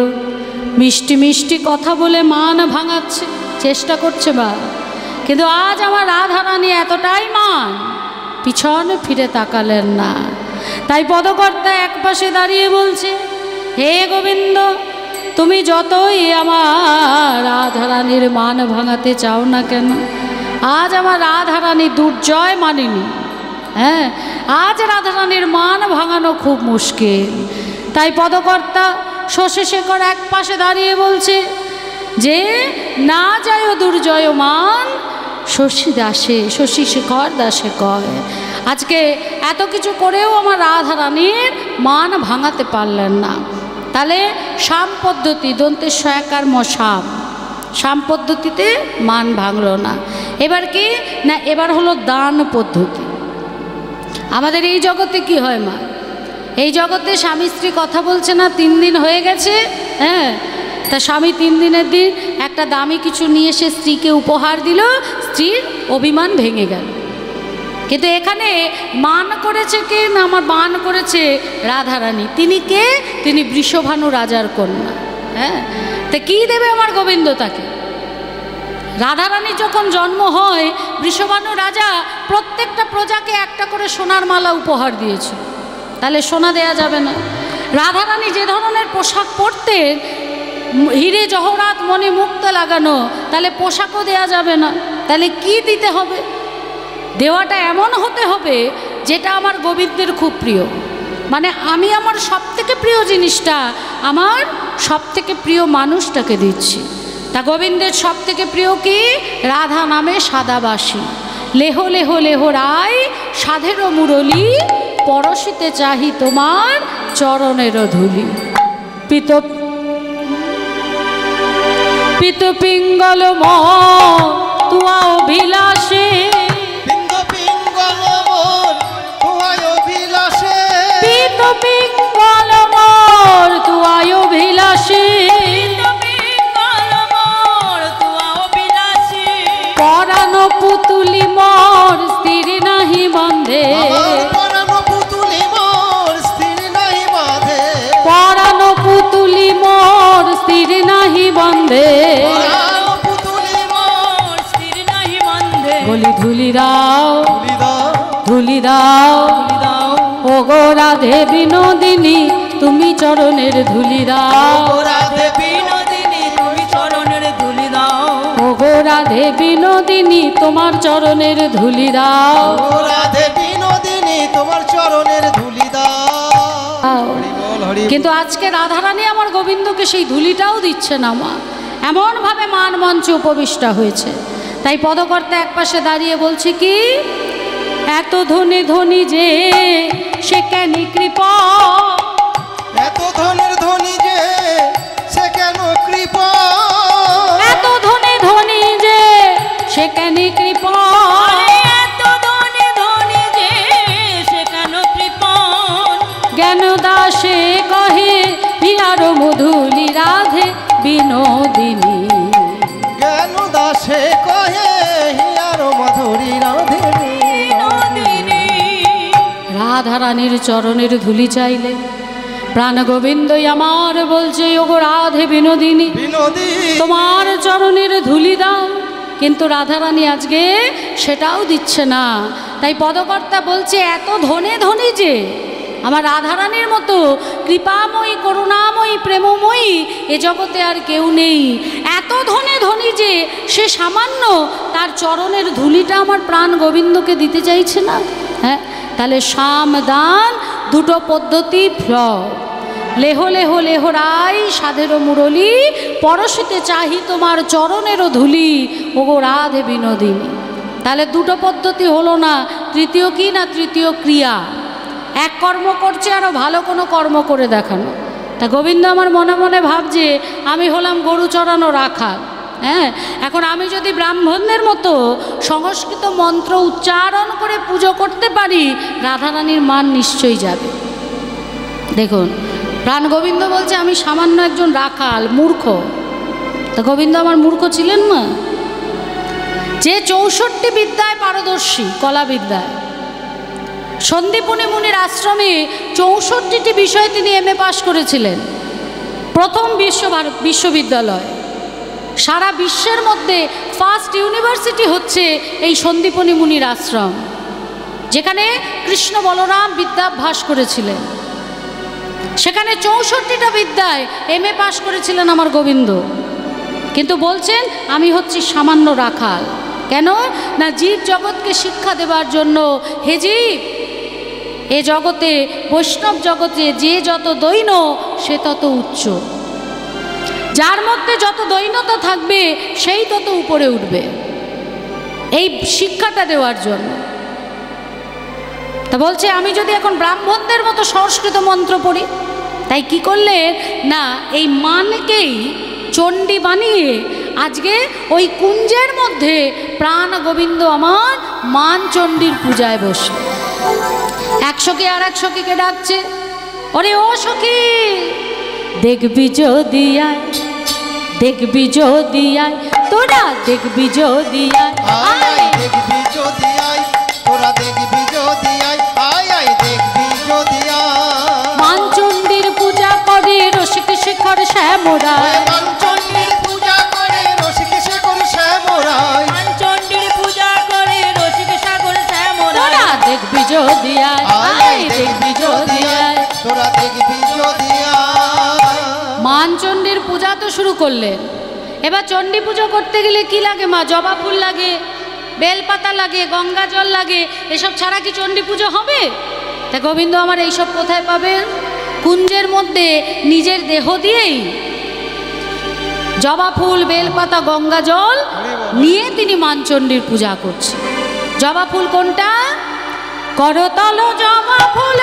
মিষ্টি মিষ্টি কথা বলে মান ভাঙাচ্ছে, চেষ্টা করছে বা, কিন্তু আজ আমার রাধা রানী এতটাই মান, পিছন ফিরে তাকালেন না। তাই পদকর্তা এক পাশে দাঁড়িয়ে বলছে, হে গোবিন্দ, তুমি যতই আমার রাধা রানীর মান ভাঙাতে চাও না কেন, আজ আমার রাধা রানী দুর্জয় মানিনি। হ্যাঁ, আজ রাধা রানীর মান ভাঙানো খুব মুশকিল। তাই পদকর্তা শশীশেখর এক পাশে দাঁড়িয়ে বলছে যে না যায় দুর্জয় মান শশী দাসে, শশীশেখর দাসে কয়। আজকে এত কিছু করেও আমার রাধা রানীর মান ভাঙাতে পারলেন না। তাহলে সাম পদ্ধতি, দন্তের সয়াকার মশাম, সাম পদ্ধতিতে মান ভাঙল না। এবার কি না, এবার হলো দান পদ্ধতি। আমাদের এই জগতে কি হয় মা, এই জগতে স্বামী স্ত্রী কথা বলছে না, 3 দিন হয়ে গেছে। হ্যাঁ, তা স্বামী 3 দিনের দিন একটা দামি কিছু নিয়ে এসে স্ত্রীকে উপহার দিল, স্ত্রীর অভিমান ভেঙে গেল। কিন্তু এখানে মান করেছে কে না, আমার মান করেছে রাধারানী। তিনি কে? তিনি বৃষভানু রাজার কন্যা। হ্যাঁ, তা কী দেবে আমার গোবিন্দ তাকে? রাধারানী যখন জন্ম হয়, বৃষভানু রাজা প্রত্যেকটা প্রজাকে একটা করে সোনার মালা উপহার দিয়েছে। তাহলে সোনা দেয়া যাবে না। রাধারানী যে ধরনের পোশাক পরতেন, হিরে জহরাত মণি মুক্তা লাগানো, তাহলে পোশাকও দেয়া যাবে না। তাহলে কি দিতে হবে? দেওয়াটা এমন হতে হবে যেটা আমার গোবিন্দের খুব প্রিয়। মানে আমি আমার সবথেকে প্রিয় জিনিসটা আমার সবথেকে প্রিয় মানুষটাকে দিচ্ছি। তা গোবিন্দের সবথেকে প্রিয় কি? রাধা নামে সাদাবাসী, লেহ লেহ লেহ রায় সাধেরও মুরলী, পরশিতে চাহি তোমার চরণের ধুলি। পিত পিত পিঙ্গল তুয়া অভিলাষে, বিন্দ পিঙ্গল মোর তুয়ায় অভিলাষে, পিত পিঙ্গল তুয়ায় অভিলাষে, পরাণ পুতুলি মোর স্থির নাহি বন্ধে, আমার পরাণ পুতুলি মোর স্থির নাহি বাঁধে, পরাণ পুতুলি মোর স্থির নাহি বন্ধে, পরাণ পুতুলি মোর স্থির নাহি বন্ধে। বলি ধুলি দাও, তুলি দাও, ধুলি দাও, দাও ও গো রাধে বিনোদিনী তুমি চরণের ধুলি দাও, ও রাধে বিনোদিনী তুমি চরণের ধুলি দাও, ও গো রাধে বিনোদিনী তোমার চরণের ধুলি দাও। ও রাধে বিনোদিনী তোমার চরণের ধুলি দাও। হরি বল, হরি বল। কিন্তু আজকে রাধারানী আমার গোবিন্দকে সেই ধুলিটাও দিচ্ছে না মা, এমনভাবে মান মঞ্চে উপবিষ্টা হয়েছে। তাই পদকর্তা এক পাশে দাঁড়িয়ে বলছে কি, এত ধনী ধনী যে সে কেন কৃপা, এত ধনের ধনী যে সে কেন কৃপা, এত ধনী ধনী যে সে কেন কৃপা, এত ধনী ধনী যে সে কেন কৃপণ, জ্ঞান দাসে কহে হিয়ার মধুলি রাধে বিনোদিনী, জ্ঞান দাসে কহে হিয়ার মধুরী রাধে বিনোদিনী। রাধারানীর চরণের ধুলি চাইলে প্রাণ গোবিন্দই আমার বলছে, ওগো রাধে বিনোদিনী বিনোদী তোমার চরণের ধুলি দাও। কিন্তু রাধারানী আজকে সেটাও দিচ্ছে না। তাই পদকর্তা বলছে, এত ধনে ধনী যে আমার রাধারানীর মতো কৃপাময়ী করুণাময়ী প্রেমময়ী এ জগতে আর কেউ নেই। এত ধনে ধনী যে সে সামান্য তার চরণের ধুলিটা আমার প্রাণ গোবিন্দকে দিতে চাইছে না। হ্যাঁ, তাহলে সাম দান দুটো পদ্ধতি ফ্লপ। লেহ লেহ লেহরাই সাধেরও মুরলী, পরশিতে চাহি তোমার চরণেরও ধুলি, ওগো রাধে বিনোদিনী। তাহলে দুটো পদ্ধতি হলো না, তৃতীয় কি না, তৃতীয় ক্রিয়া। এক কর্ম করছে, আরও ভালো কোনো কর্ম করে দেখানো। তা গোবিন্দ আমার মনে মনে ভাবছে আমি হলাম গরু চড়ানো রাখাল, হ্যাঁ, এখন আমি যদি ব্রাহ্মণদের মতো সংস্কৃত মন্ত্র উচ্চারণ করে পুজো করতে পারি, রাধারানীর মান নিশ্চয়ই যাবে। দেখুন, প্রাণ গোবিন্দ বলছে আমি সামান্য একজন রাখাল, মূর্খ। তা গোবিন্দ আমার মূর্খ ছিলেন না? যে 64 বিদ্যায় পারদর্শী, কলা বিদ্যায়, সন্দীপনী মুনির আশ্রমে 64টি বিষয়ে তিনি MA পাশ করেছিলেন। প্রথম বিশ্ববিদ্যালয়, সারা বিশ্বের মধ্যে ফার্স্ট ইউনিভার্সিটি হচ্ছে এই সন্দীপনী মুনির আশ্রম, যেখানে কৃষ্ণ বলরাম বিদ্যাভ্যাস করেছিলেন। সেখানে 64টা বিদ্যায় MA পাশ করেছিলেন আমার গোবিন্দ। কিন্তু বলছেন আমি হচ্ছি সামান্য রাখাল। কেন না, জীব জগৎকে শিক্ষা দেবার জন্য, হে জীব, এ জগতে, বৈষ্ণব জগতে যে যত দৈন্য সে তত উচ্চ, যার মধ্যে যত দৈন্যতা থাকবে সেই তত উপরে উঠবে, এই শিক্ষাটা দেওয়ার জন্য। তা বলছে আমি যদি এখন ব্রাহ্মণদের মতো সংস্কৃত মন্ত্র পড়ি, তাই কি করলে না, এই মানকেই চণ্ডী বানিয়ে আজকে ওই কুঞ্জের মধ্যে প্রাণ গোবিন্দ আমার মান চণ্ডীর পূজায় বসে। এক সখী আর এক সখীকে ডাকছে, ওরে ও সখী, দেখবি যদি আয়, দেখবি যদি আয়, তোরা দেখবি যদি আয়, দেখবি যদি আয়, তোরা দেখবি যদি আয়, আয় আয় দেখবি যদি আয়। মান চণ্ডীর পূজা করে রসিক শেখর শ্যামরায়, মান চণ্ডীর পূজা করে রসিক শেখর শ্যামরায়, মান চণ্ডীর পূজা করে রসিক সাগর শ্যামরায়। তোরা দেখবি যদি আয়, আয় দেখবি যদি আয়। তোরা দেখবি যদি আয়। মান চণ্ডীর পূজা তো শুরু করলেন। এবার চণ্ডী পুজো করতে গেলে কি লাগে মা? জবা ফুল লাগে, বেলপাতা লাগে, গঙ্গা জল লাগে। এসব ছাড়া কি চণ্ডী পুজো হবে? তা গোবিন্দ আমার এইসব কোথায় পাবেন? কুঞ্জের মধ্যে নিজের দেহ দিয়েই জবা ফুল, বেলপাতা, গঙ্গা জল নিয়ে তিনি মানচণ্ডীর পূজা করছেন। জবা ফুল কোনটা? করতল জবা ফুল,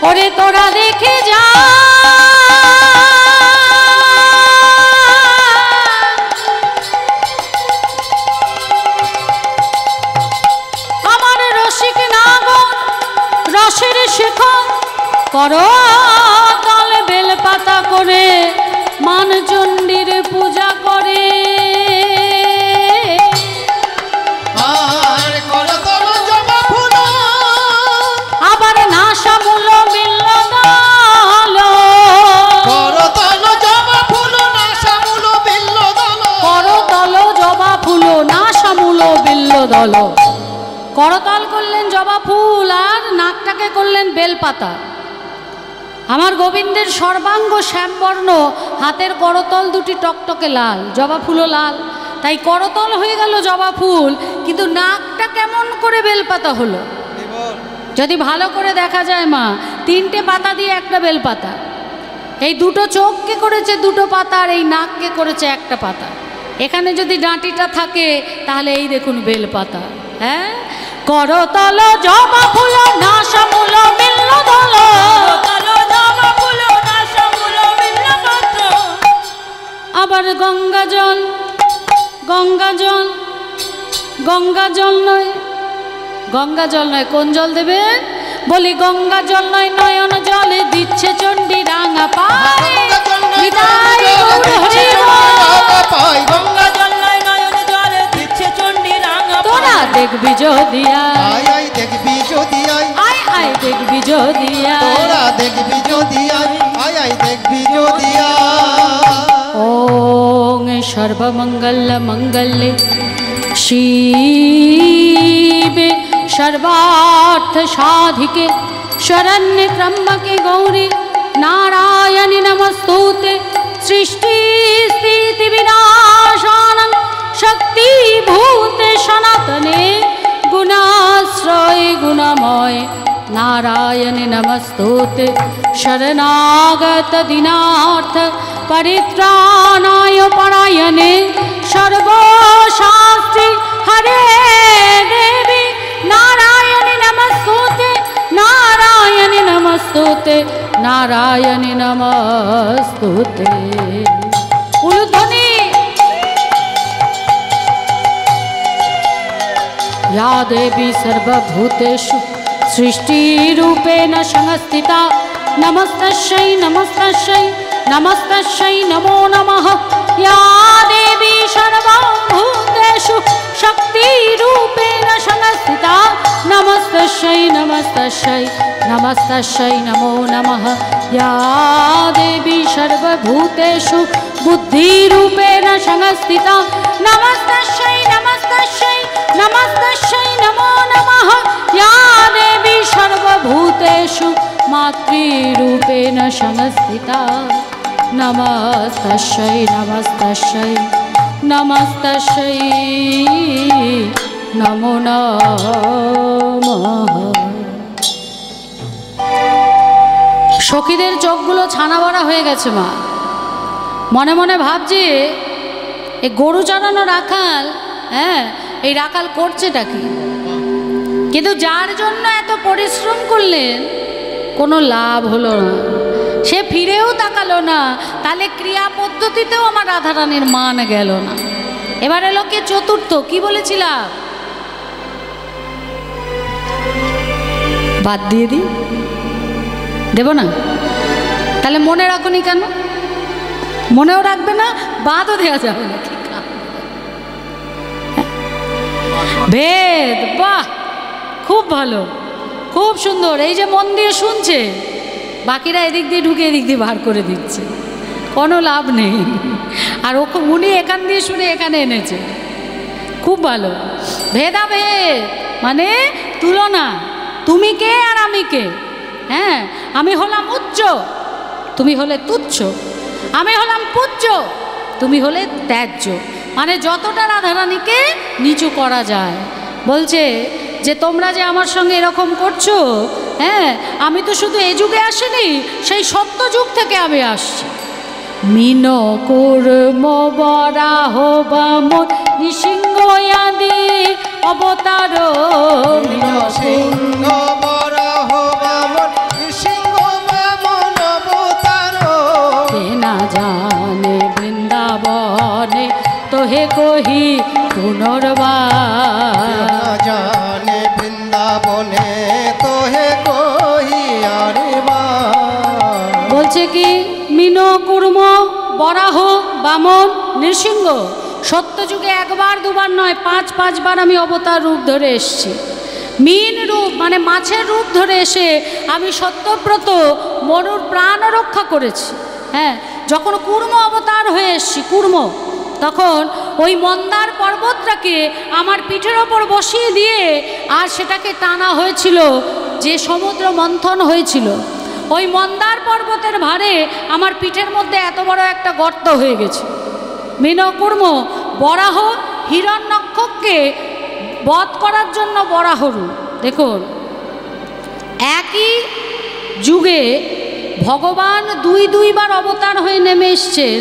ওরে তোরা দেখে যা, আমার রসিক নাগর রসের শেখর করতল বেলপাতা করে মানচণ্ডীর পূজা করে। আর করতল জবা ফুল, আবার নাশামূল বিল্ল দল, করতল জবা ফুল, নাশামূল বিল্ল দল, করতল জবা ফুল নাশামূল বিল্ল দল। করতল করলেন জবা ফুল আর নাকটাকে করলেন বেলপাতা। আমার গোবিন্দের সর্বাঙ্গ শ্যামবর্ণ, হাতের করতল দুটি টকটকে লাল, জবা ফুলও লাল, তাই করতল হয়ে গেল জবা ফুল, কিন্তু নাকটা কেমন করে বেলপাতা হলো? যদি ভালো করে দেখা যায় মা, 3টে পাতা দিয়ে একটা বেলপাতা। এই দুটো চোখকে করেছে দুটো পাতা, আর এই নাককে করেছে একটা পাতা। এখানে যদি ডাঁটিটা থাকে তাহলে এই দেখুন বেলপাতা। হ্যাঁ, করতল জবা ফুল নাশামূল বিল্ল দল, আবার গঙ্গা জল, গঙ্গা জল, গঙ্গা জল নয়, গঙ্গা জল নয়, কোন জল দেবেন? বলি গঙ্গা জল নয়, নয়ন জলে দিচ্ছে চণ্ডী রাঙা পায়। বিদায় গৌর হরি বল। গঙ্গা জল নয়, নয়ন জলে দিচ্ছে চণ্ডী রাঙা পায়। তোরা দেখবি যদি আয়, আয় আয় দেখবি যদি আয়, আয় আয় দেখবি যদি আয়। তোরা দেখবি যদি আয়, আয় আয় দেখবি যদি আয়। ওং সর্বমঙ্গল মঙ্গলে শিবে सर्वार्थ साधिके शरण्ये त्र्यंबके गौरी नारायणि नमस्तुते। सृष्टि स्थिति विनाशानं शक्तिभूते सनातने गुणाश्रय गुणमय नारायणे नमस्तुते शरणागत दीनार्थ परित्राणाय परायणे सर्वशास्त्रे हरे देवी नारायणे नमस्तुते नारायणे नमस्तुते नारायणे नमस्तुते। उलुध्वनि या देवी सर्वभूतेषु सृष्टिरूपेण संस्थिता नमस्तस्यै नमस्तस्यै नमस्तस्यै नमो नमः। या देवी सर्वभूतेषु शक्तिरूपेण संस्थिता नमस्तस्यै नमस्तस्यै नमस्तस्यै नमो नमः। या देवी सर्वभूतेषु बुद्धिरूपेण संस्थिता नमस्तस्यै नमस्तस्यै नमस्तस्यै नमो नमः। या देवी सर्वभूतेषु मातृरूपेण संस्थिता नमस्तस्यै नमस्तस्यै नमस्तस्यै नमो नमः। সখীদের চোখগুলো ছানা ভরা হয়ে গেছে মা, মনে মনে ভাবছে এই গরু চড়ানো রাখাল, হ্যাঁ এই রাখাল করছেটা কি? কিন্তু যার জন্য এত পরিশ্রম করলেন কোনো লাভ হলো না, সে ফিরেও তাকালো না, তাহলে ক্রিয়া পদ্ধতিতেও আমার রাধারানীর মান গেল না। এবার এলো কে চতুর্থ, কি বলেছিলাম? বাদ দিয়ে দিই, দেব না? তাহলে মনে রাখুনি কেন? মনেও রাখবে না, বাদও দেওয়া যাবে না। ভেদ, বাহ খুব ভালো, খুব সুন্দর। এই যে মন দিয়ে শুনছে, বাকিরা এদিক দিয়ে ঢুকে এদিক দিয়ে বার করে দিচ্ছে, কোনো লাভ নেই। আর উনি এখান দিয়ে শুনে এখানে এনেছে, খুব ভালো। ভেদাভেদ মানে তুলনা, তুমি কে আর আমি কে। হ্যাঁ, আমি হলাম উচ্চ, তুমি হলে তুচ্ছ, আমি হলাম পূজ্য, তুমি হলে ত্যায্য। মানে যতটা রাধারানীকে নিচু করা যায়। বলছে যে তোমরা যে আমার সঙ্গে এরকম করছো, হ্যাঁ আমি তো শুধু এই যুগে আসিনি, সেই সত্য যুগ থেকে আমি আসছি। মিন কুর্ম বরাহ বামন নৃসিংহ আদি অবতার, নৃসিংহ বরাহ বামন নৃসিংহ বামন অবতার। কে না জানে বৃন্দাবনে তোহে কহি পুনর্বার, জানে বৃন্দাবনে তোহে কহি আরেবার। বলছে কি মিন কুর্ম বরাহ বামন নৃসিংহ, সত্যযুগে একবার দুবার নয়, 5-5বার আমি অবতার রূপ ধরে এসেছি। মিন রূপ মানে মাছের রূপ ধরে এসে আমি সত্যব্রত মনুর প্রাণ রক্ষা করেছি। হ্যাঁ, যখন কুর্ম অবতার হয়ে এসেছি, কুর্ম, তখন ওই মন্দার পর্বতটাকে আমার পিঠের ওপর বসিয়ে দিয়ে আর সেটাকে টানা হয়েছিল, যে সমুদ্র মন্থন হয়েছিল। ওই মন্দার পর্বতের ভারে আমার পিঠের মধ্যে এত বড় একটা গর্ত হয়ে গেছে। মিনকুর্ম বরাহ হিরণ্যক্ষকে বধ করার জন্য বরাহ রূপ। দেখুন, একই যুগে ভগবান দুইবার অবতার হয়ে নেমে এসছেন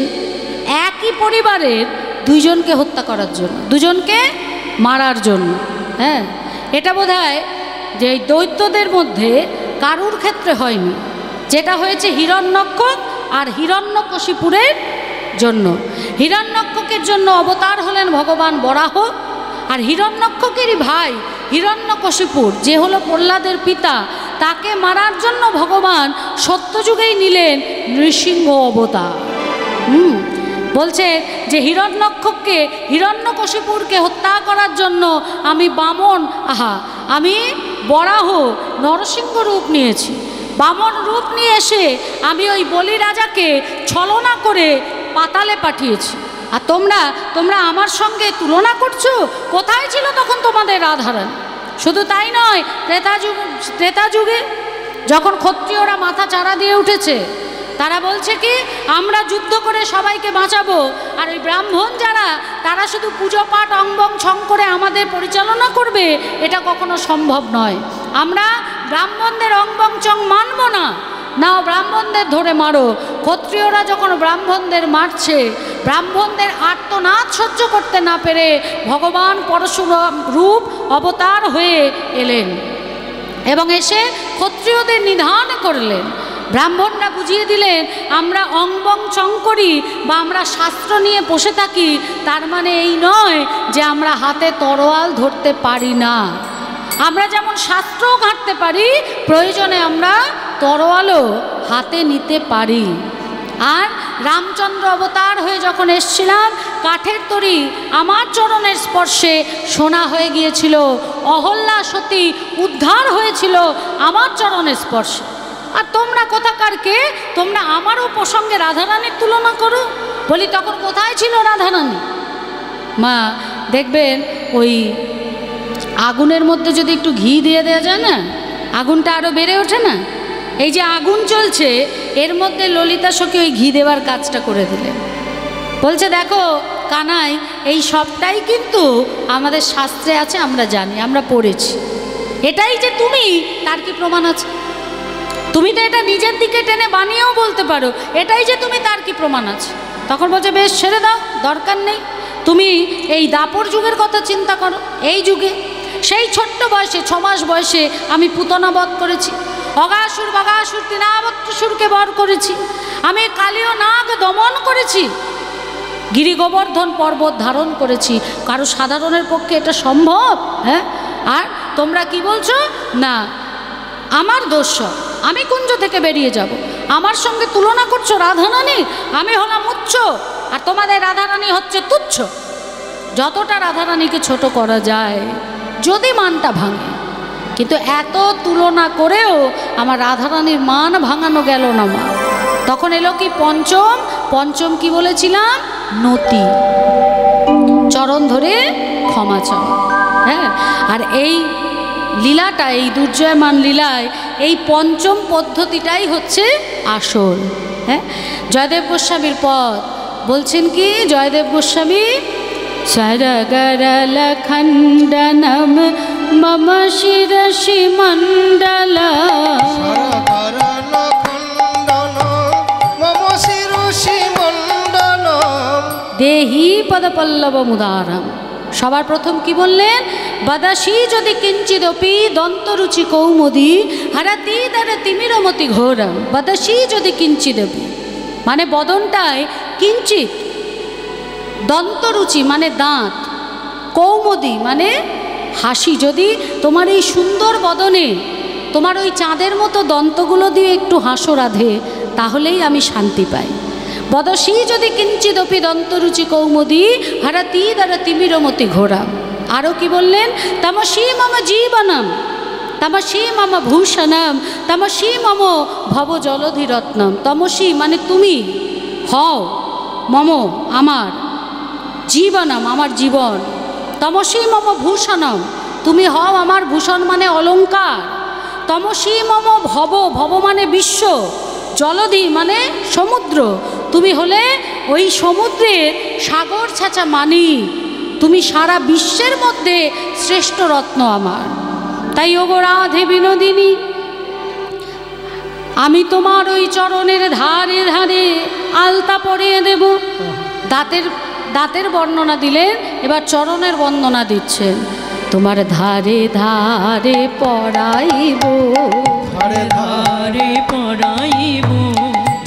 একই পরিবারের দুইজনকে হত্যা করার জন্য, দুজনকে মারার জন্য। হ্যাঁ, এটা বোধহয় যে এই দৈত্যদের মধ্যে কারুর ক্ষেত্রে হয়নি, যেটা হয়েছে হিরণ্যক্ষ আর হিরণ্যকশিপুরের জন্য। হিরণ্যক্ষকের জন্য অবতার হলেন ভগবান বরাহ, আর হিরণ্যক্ষকেরই ভাই হিরণ্যকশিপুর, যে হলো প্রহ্লাদের পিতা, তাকে মারার জন্য ভগবান সত্যযুগেই নিলেন নৃসিংহ অবতার। বলছে যে হিরণ্যক্ষকে হিরণ্যকশিপুরকে হত্যা করার জন্য আমি বামন, আমি বরাহ নরসিংহ রূপ নিয়েছি। বামন রূপ নিয়ে এসে আমি ওই বলি রাজাকে ছলনা করে পাতালে পাঠিয়েছি। আর তোমরা আমার সঙ্গে তুলনা করছো? কোথায় ছিল তখন তোমাদের রাধারানী? শুধু তাই নয়, ত্রেতা যুগে যখন ক্ষত্রিয়রা মাথা চারা দিয়ে উঠেছে, তারা বলছে কি আমরা যুদ্ধ করে সবাইকে বাঁচাবো, আর ওই ব্রাহ্মণ যারা তারা শুধু পুজো পাঠ অঙ্গং ছং করে আমাদের পরিচালনা করবে, এটা কখনো সম্ভব নয়। আমরা ব্রাহ্মণদের অঙ্গং ছং মানব না, নাও ব্রাহ্মণদের ধরে মারো। ক্ষত্রিয়রা যখন ব্রাহ্মণদের মারছে, ব্রাহ্মণদের আর্তনাদ সহ্য করতে না পেরে ভগবান পরশুরাম রূপ অবতার হয়ে এলেন এবং এসে ক্ষত্রিয়দের নিধন করলেন। ব্রাহ্মণরা বুঝিয়ে দিলেন আমরা অঙ্গং চং করি বা আমরা শাস্ত্র নিয়ে বসে থাকি, তার মানে এই নয় যে আমরা হাতে তরোয়াল ধরতে পারি না। আমরা যেমন শাস্ত্রও ঘাঁটতে পারি, প্রয়োজনে আমরা তরোয়ালও হাতে নিতে পারি। আর রামচন্দ্র অবতার হয়ে যখন এসছিলাম, কাঠের তরী আমার চরণের স্পর্শে সোনা হয়ে গিয়েছিল, অহল্যা সতী উদ্ধার হয়েছিল আমার চরণের স্পর্শে। আর তোমরা কোথাকার কে? তোমরা আমারও প্রসঙ্গে রাধারানীর তুলনা করো। বলি তখন কোথায় ছিল রাধারানী? মা দেখবেন ওই আগুনের মধ্যে যদি একটু ঘি দিয়ে দেওয়া যায় না, আগুনটা আরও বেড়ে ওঠে না। এই যে আগুন চলছে, এর মধ্যে ললিতা সখী ওই ঘি দেওয়ার কাজটা করে দিলেন। বলছে দেখো কানাই, এই সবটাই কিন্তু আমাদের শাস্ত্রে আছে, আমরা জানি, আমরা পড়েছি। এটাই যে তুমি, তার কি প্রমাণ আছে? তুমি তো এটা নিজের দিকে টেনে বানিয়েও বলতে পারো, এটাই যে তুমি, তার কি প্রমাণ আছে? তখন বলছে বেশ ছেড়ে দাও, দরকার নেই। তুমি এই দাপর যুগের কথা চিন্তা করো। এই যুগে সেই ছোট্ট বয়সে 6 মাস বয়সে আমি পুতনা বধ করেছি, অগাসুর বাগাসুর তৃণাবত্তসুরকে বধ করেছি, আমি কালীয় নাগ দমন করেছি, গিরি গোবর্ধন পর্বত ধারণ করেছি। কারো সাধারণের পক্ষে এটা সম্ভব? হ্যাঁ। আর তোমরা কি বলছো? না আমার দোষ, আমি কুঞ্জ থেকে বেরিয়ে যাব। আমার সঙ্গে তুলনা করছো রাধারানী, আমি হলাম উচ্চ আর তোমাদের রাধারানী হচ্ছে তুচ্ছ। যতটা রাধারানীকে ছোট করা যায় যদি মানটা ভাঙে, কিন্তু এত তুলনা করেও আমার রাধারানীর মান ভাঙানো গেল না। মা তখন এলো কি পঞ্চম কি বলেছিলাম? নতি, চরণ ধরে ক্ষমা চাও। হ্যাঁ, আর এই লীলাটা, এই দুর্জয়মান লীলায় এই পঞ্চম পদ্ধতিটাই হচ্ছে আসল। হ্যাঁ, জয়দেব গোস্বামীর পদ বলছেন কি? জয়দেব গোস্বামী সরগরল খণ্ডনম মম শিরসি মণ্ডল, সরগরল খণ্ডনম মম শিরসি মণ্ডল, দেহি পদপল্লব মুদারম। সবার প্রথম কি বললেন? বদসি যদি কিঞ্চিদপি দন্তরুচি কৌমুদি হরতি দর তিমিরমতি ঘোরম। বদসি যদি কিঞ্চিদপি মানে বদনটায় কিঞ্চিত, দন্তরুচি মানে দাঁত, কৌমুদি মানে হাসি, যদি তোমার এই সুন্দর বদনে তোমার ওই চাঁদের মতো দন্তগুলো দিয়ে একটু হাসো রাধে, তাহলেই আমি শান্তি পাই। বদসি যদি কিঞ্চিদপি দন্তরুচি কৌমুদি হরতি দর তিমিরমতি ঘোরম। আরও কি বললেন? তমসি মম জীবনম, তমসি মম ভূষণম, তমসি মম ভব জলধি রত্নম। তমসি মানে তুমি হও, মম আমার, জীবনম আমার জীবন, তমসি মম ভূষণম তুমি হও আমার ভূষণ মানে অলঙ্কার, তমসি মম ভব, ভব মানে বিশ্ব, জলধি মানে সমুদ্র, তুমি হলে ওই সমুদ্রের সাগর ছাঁচা মানি, তুমি সারা বিশ্বের মধ্যে শ্রেষ্ঠ রত্ন আমার। তাই ওগো রাধে বিনোদিনী, আমি তোমার ওই চরণের ধারে ধারে আলতা পরিয়ে দেব। দাঁতের বর্ণনা দিলেন, এবার চরণের বর্ণনা দিচ্ছেন। তোমার ধারে ধারে পরাইব, ধারে ধারে পরাইব,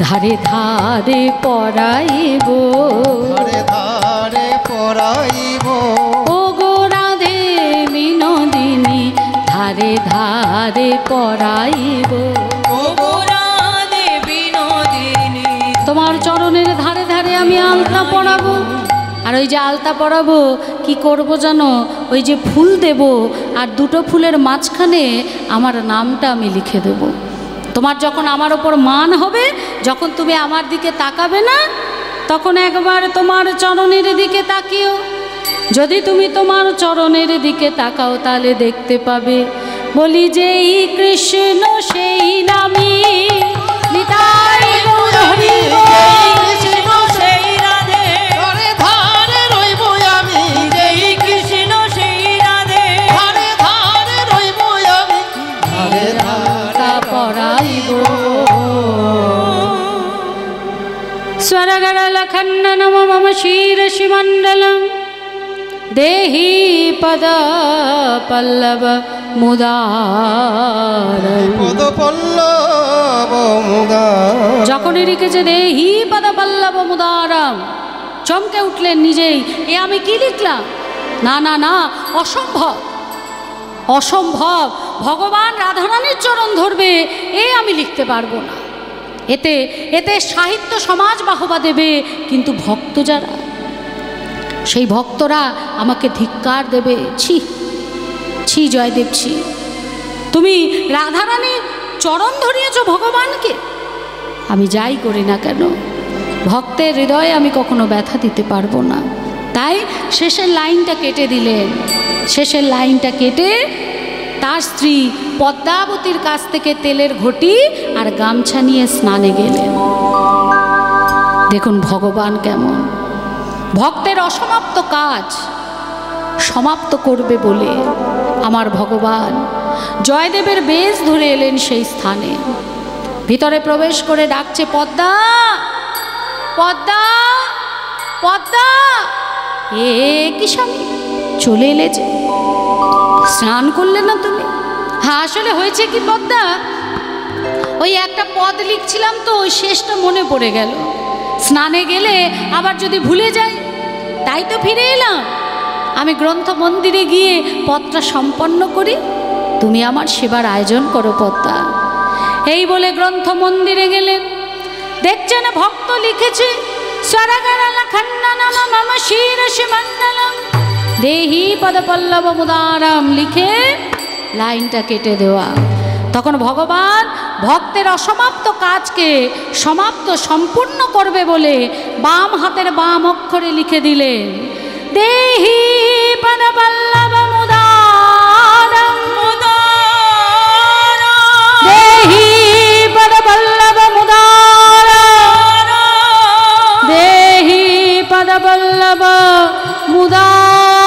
ধারে ধারে পরাইব, ধারে ধারে পরাইব, ও গো রাধে বিনোদিনী ধারে ধারে পরাইব। ও গো রাধে বিনোদিনী, তোমার চরণের ধারে ধারে আমি আলতা পরাবো। আর ওই যে আলতা পরাবো কি করব জানো? ওই যে ফুল দেব, আর দুটো ফুলের মাঝখানে আমার নামটা আমি লিখে দেব। তোমার যখন আমার ওপর মান হবে, যখন তুমি আমার দিকে তাকাবে না, তখন একবার তোমার চরণের দিকে তাকিও। যদি তুমি তোমার চরণের দিকে তাকাও, তাহলে দেখতে পাবে বলি যেই কৃষ্ণ সেই নামী নিতাই গৌর स्वरगरलखण्डनं मम शीरशिमण्डलं देहि पदपल्लवमुदारं পদপল্লবমুদারম। যখনই লিখেছে দেহি পদপল্লবমুদারম, চমকে উঠলেন নিজেই, এ আমি কি লিখলাম? না না না, অসম্ভব অসম্ভব, ভগবান রাধারানীর চরণ ধরবে এ আমি লিখতে পারবো না। এতে এতে সাহিত্য সমাজ বাহবা দেবে, কিন্তু ভক্ত যারা, সেই ভক্তরা আমাকে ধিক্কার দেবে। ছি ছি জয়দেব ছি, তুমি রাধারানীর চরণ ধরিয়েছ ভগবানকে। আমি যাই করি না কেন, ভক্তের হৃদয়ে আমি কখনো ব্যথা দিতে পারবো না। তাই শেষের লাইনটা কেটে দিলেন। শেষের লাইনটা কেটে তার স্ত্রী পদ্মাবতীর কাছ থেকে তেলের ঘটি আর গামছা নিয়ে স্নানে গেলেন। দেখুন ভগবান কেমন, ভক্তের অসমাপ্ত কাজ সমাপ্ত করবে বলে আমার ভগবান জয়দেবের বেশ ধরে এলেন সেই স্থানে। ভিতরে প্রবেশ করে ডাকছে, পদ্মা পদ্মা পদ্মা। এ কি স্বামী, চলে এলে যে, স্নান করলে না তুমি? হ্যাঁ আসলে হয়েছে কি পদ্মা, ওই একটা পদ লিখছিলাম তো, ওই শেষটা মনে পড়ে গেল। স্নানে গেলে আবার যদি ভুলে যাই, তাই তো ফিরে এলাম। আমি গ্রন্থ মন্দিরে গিয়ে পদটা সম্পন্ন করি, তুমি আমার সেবার আয়োজন করো পদ্মা। এই বলে গ্রন্থ মন্দিরে গেলেন। দেখছেন ভক্ত লিখেছে স্বরগরলখণ্ডनं মম শিরশিমণ্ডলম দেহি পদপল্লবমুদারম, লিখে লাইনটা কেটে দেওয়া। তখন ভগবান ভক্তের অসমাপ্ত কাজকে সমাপ্ত সম্পূর্ণ করবে বলে বাম হাতের বাম অক্ষরে লিখে দিলেন, দেহি পদপল্লবমুদারম দেহি পদপল্লবমুদারম দেহি পদপল্লবমুদারম।